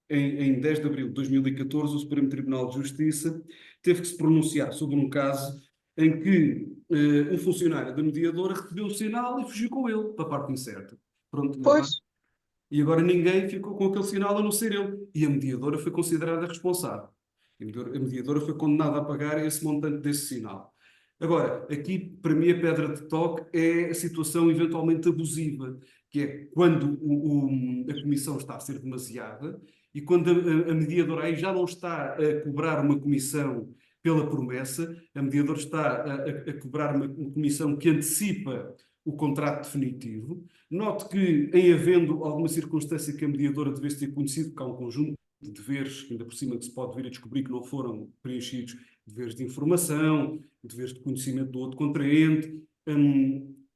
Em 10 de abril de 2014, o Supremo Tribunal de Justiça teve que se pronunciar sobre um caso em que um funcionário da mediadora recebeu o sinal e fugiu com ele para a parte incerta. Pronto, Pois, e agora ninguém ficou com aquele sinal a não ser ele. E a mediadora foi considerada responsável. A mediadora foi condenada a pagar esse montante desse sinal. Agora, aqui, para mim, a pedra de toque é a situação eventualmente abusiva, que é quando a comissão está a ser demasiada e quando a mediadora aí já não está a cobrar uma comissão pela promessa, a mediadora está a cobrar uma comissão que antecipa o contrato definitivo. Note que, em havendo alguma circunstância que a mediadora devesse ter conhecido, que há um conjunto de deveres, ainda por cima que se pode vir a descobrir que não foram preenchidos, deveres de informação, deveres de conhecimento do outro contraente,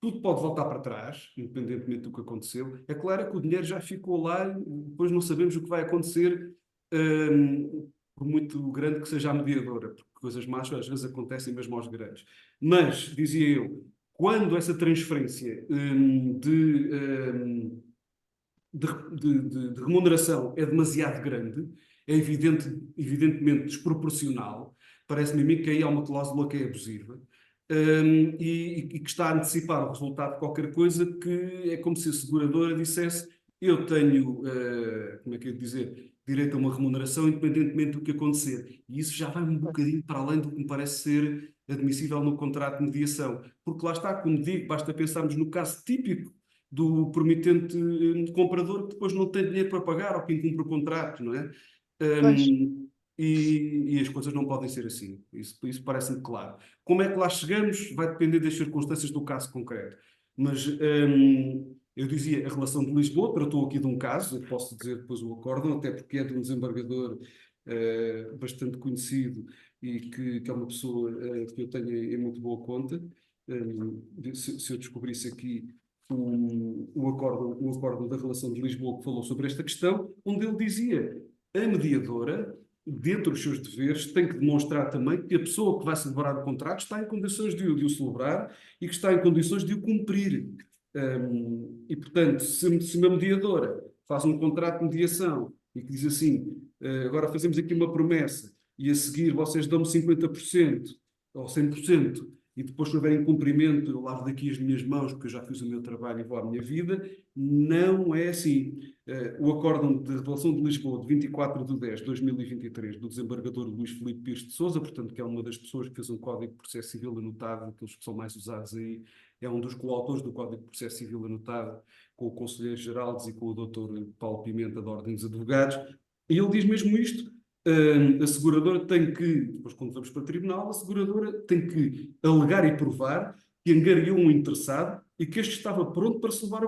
tudo pode voltar para trás, independentemente do que aconteceu. É claro que o dinheiro já ficou lá e depois não sabemos o que vai acontecer, por muito grande que seja a mediadora, porque coisas más às vezes acontecem mesmo aos grandes. Mas, dizia eu, quando essa transferência de remuneração é demasiado grande, é evidentemente desproporcional, parece-me a mim que aí há uma cláusula que é abusiva e que está a antecipar o resultado de qualquer coisa, que é como se a seguradora dissesse: eu tenho, como é que eu ia dizer, direito a uma remuneração independentemente do que acontecer. E isso já vai um bocadinho para além do que me parece ser admissível no contrato de mediação. Porque lá está, como digo, basta pensarmos no caso típico do promitente comprador que depois não tem dinheiro para pagar ou que incumpre o contrato, não é? pois. E as coisas não podem ser assim. Isso parece-me claro. Como é que lá chegamos vai depender das circunstâncias do caso concreto. Mas eu dizia a relação de Lisboa, tratou aqui de um caso, eu posso dizer depois o acórdão, até porque é de um desembargador bastante conhecido e que é uma pessoa que eu tenho em muito boa conta. Se eu descobrisse aqui o acórdão da relação de Lisboa que falou sobre esta questão, onde ele dizia: a mediadora, dentro dos seus deveres, tem que demonstrar também que a pessoa que vai celebrar o contrato está em condições de o celebrar e que está em condições de o cumprir. E, portanto, se uma mediadora faz um contrato de mediação e que diz assim: agora fazemos aqui uma promessa e a seguir vocês dão-me 50% ou 100%, e depois, se houver incumprimento, eu lavo daqui as minhas mãos, porque eu já fiz o meu trabalho e vou à minha vida. Não é assim. O acórdão de relação de Lisboa, de 24/10/2023, do desembargador Luís Filipe Pires de Sousa, portanto, que é uma das pessoas que fez um Código de Processo Civil anotado, aqueles que são mais usados aí, é um dos coautores do Código de Processo Civil anotado, com o Conselheiro Geraldes e com o Dr. Paulo Pimenta, da Ordem dos Advogados, e ele diz mesmo isto. A seguradora tem que, depois quando vamos para o tribunal, a seguradora tem que alegar e provar que angariou um interessado e que este estava pronto para celebrar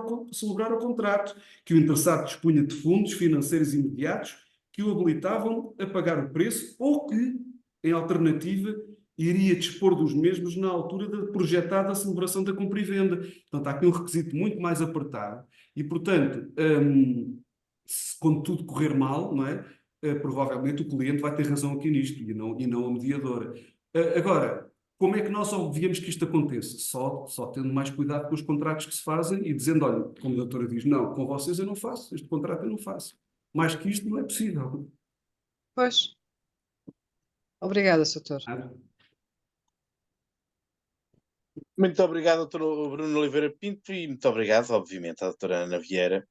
o contrato, que o interessado dispunha de fundos financeiros imediatos que o habilitavam a pagar o preço ou que, em alternativa, iria dispor dos mesmos na altura da projetada celebração da compra e venda. Portanto, há aqui um requisito muito mais apertado e, portanto, quando tudo correr mal, não é? Provavelmente o cliente vai ter razão aqui nisto e não a mediadora. Agora, Como é que nós obviamos que isto aconteça? Só tendo mais cuidado com os contratos que se fazem e dizendo, olha, como a doutora diz, não, com vocês eu não faço, este contrato eu não faço. Mais que isto não é possível. Pois. Obrigada, Soutor. Muito obrigado, doutor Bruno Oliveira Pinto, e muito obrigado, obviamente, à doutora Ana Vieira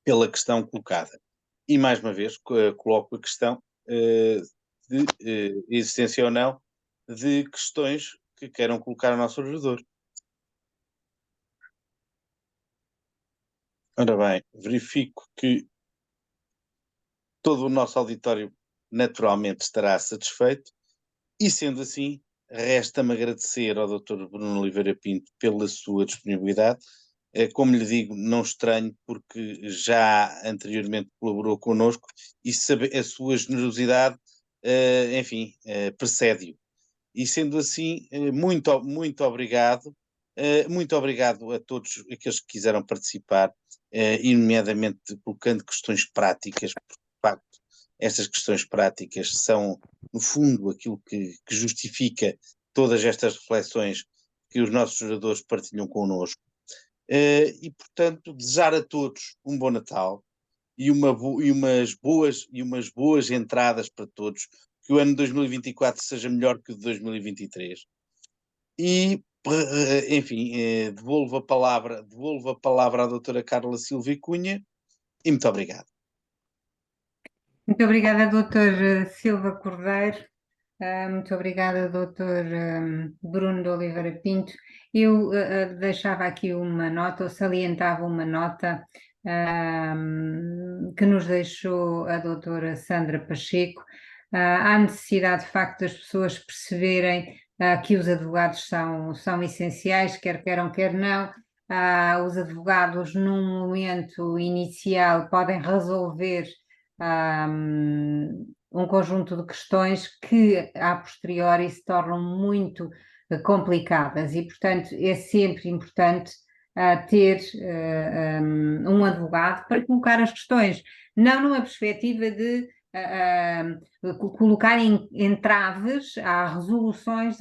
pela questão colocada. E, mais uma vez, coloco a questão de existência ou não de questões que queiram colocar ao nosso ordenador. Ora bem, verifico que todo o nosso auditório naturalmente estará satisfeito e, sendo assim, resta-me agradecer ao Dr. Bruno Oliveira Pinto pela sua disponibilidade. Como lhe digo, não estranho, porque já anteriormente colaborou connosco e a sua generosidade, enfim, precede-o. E sendo assim, muito obrigado. Muito obrigado a todos aqueles que quiseram participar, e nomeadamente colocando questões práticas, porque de facto estas questões práticas são, no fundo, aquilo que justifica todas estas reflexões que os nossos oradores partilham connosco. E, portanto, desejar a todos um bom Natal e umas boas entradas para todos, que o ano 2024 seja melhor que o de 2023. E, enfim, devolvo a palavra à doutora Carla Silva Cunha e muito obrigado. Muito obrigada, Dr. Silva Cordeiro. Muito obrigada, Dr. Bruno de Oliveira Pinto. Eu deixava aqui uma nota, ou salientava uma nota que nos deixou a doutora Sandra Pacheco. Há necessidade, de facto, das pessoas perceberem que os advogados são essenciais, quer queiram, quer não. Os advogados, num momento inicial, podem resolver um conjunto de questões que, a posteriori, se tornam muito complicadas e, portanto, é sempre importante ter um advogado para colocar as questões, não numa perspectiva de colocar entraves às resoluções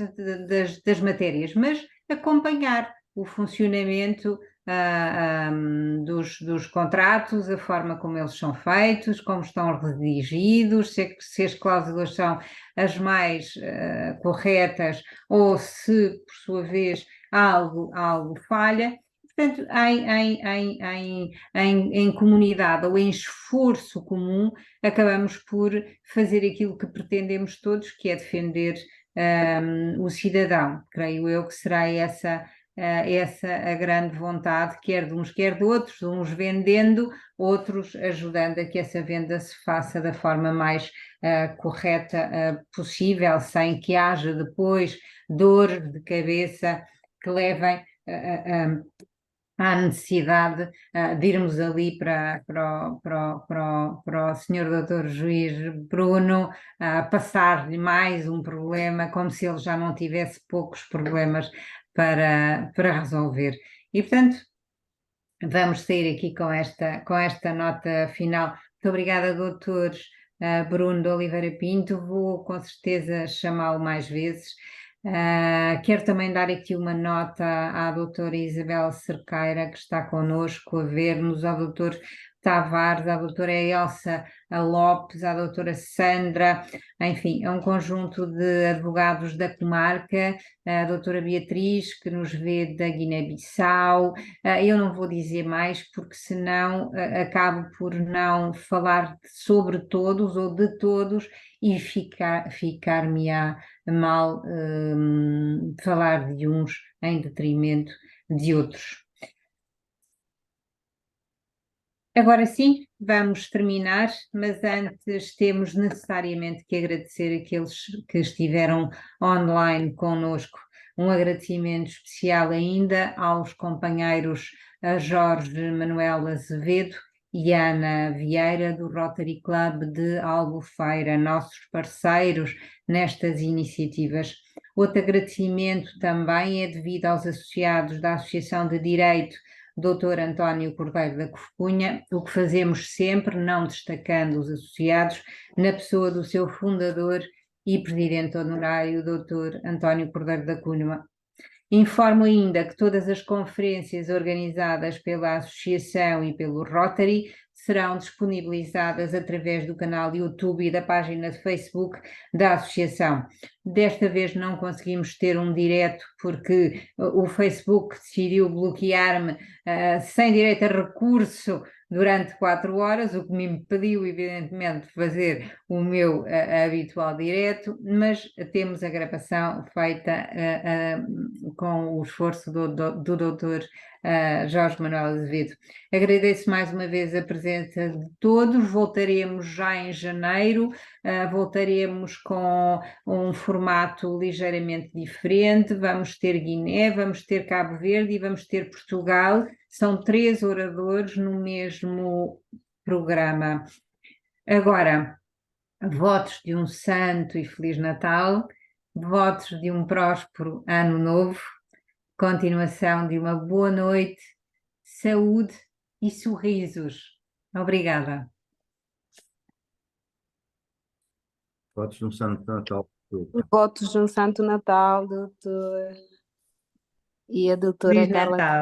das matérias, mas acompanhar o funcionamento dos contratos, a forma como eles são feitos, como estão redigidos, se as cláusulas são as mais corretas ou se, por sua vez, algo falha. Portanto, em comunidade ou em esforço comum, acabamos por fazer aquilo que pretendemos todos, que é defender o cidadão. Creio eu que será essa a grande vontade, quer de uns, quer de outros, uns vendendo, outros ajudando a que essa venda se faça da forma mais correta possível, sem que haja depois dores de cabeça que levem à necessidade de irmos ali para o senhor doutor juiz Bruno passar-lhe mais um problema, como se ele já não tivesse poucos problemas para resolver. E, portanto, vamos sair aqui com esta nota final. Muito obrigada, doutor Bruno de Oliveira Pinto. Vou, com certeza, chamá-lo mais vezes. Quero também dar aqui uma nota à doutora Isabel Cerqueira, que está connosco a ver-nos, ao doutor Tavares, à doutora Elsa Lopes, à doutora Sandra, enfim, é um conjunto de advogados da comarca, a doutora Beatriz, que nos vê da Guiné-Bissau. Eu não vou dizer mais, porque senão acabo por não falar sobre todos ou de todos e ficar-me-á mal falar de uns em detrimento de outros. Agora sim, vamos terminar, mas antes temos necessariamente que agradecer aqueles que estiveram online connosco. Um agradecimento especial ainda aos companheiros Jorge Manuel Azevedo e Ana Vieira, do Rotary Club de Albufeira, nossos parceiros nestas iniciativas. Outro agradecimento também é devido aos associados da Associação de Direito Dr. António Cordeiro da Cunha, o que fazemos sempre, não destacando os associados, na pessoa do seu fundador e Presidente Honorário Dr. António Cordeiro da Cunha. Informo ainda que todas as conferências organizadas pela Associação e pelo Rotary serão disponibilizadas através do canal YouTube e da página de Facebook da Associação. Desta vez não conseguimos ter um direto porque o Facebook decidiu bloquear-me sem direito a recurso durante 4 horas, o que me impediu, evidentemente, de fazer o meu habitual direto, mas temos a gravação feita com o esforço do Dr. Jorge Manuel Azevedo. Agradeço mais uma vez a presença de todos, voltaremos já em janeiro, voltaremos com um formato ligeiramente diferente, vamos ter Guiné, vamos ter Cabo Verde e vamos ter Portugal, são 3 oradores no mesmo programa. Agora, votos de um santo e feliz Natal, votos de um próspero ano novo, continuação de uma boa noite, saúde e sorrisos. Obrigada. Votos de um Santo Natal. Votos de um Santo Natal, doutor. E a doutora Feliz Carla Natal.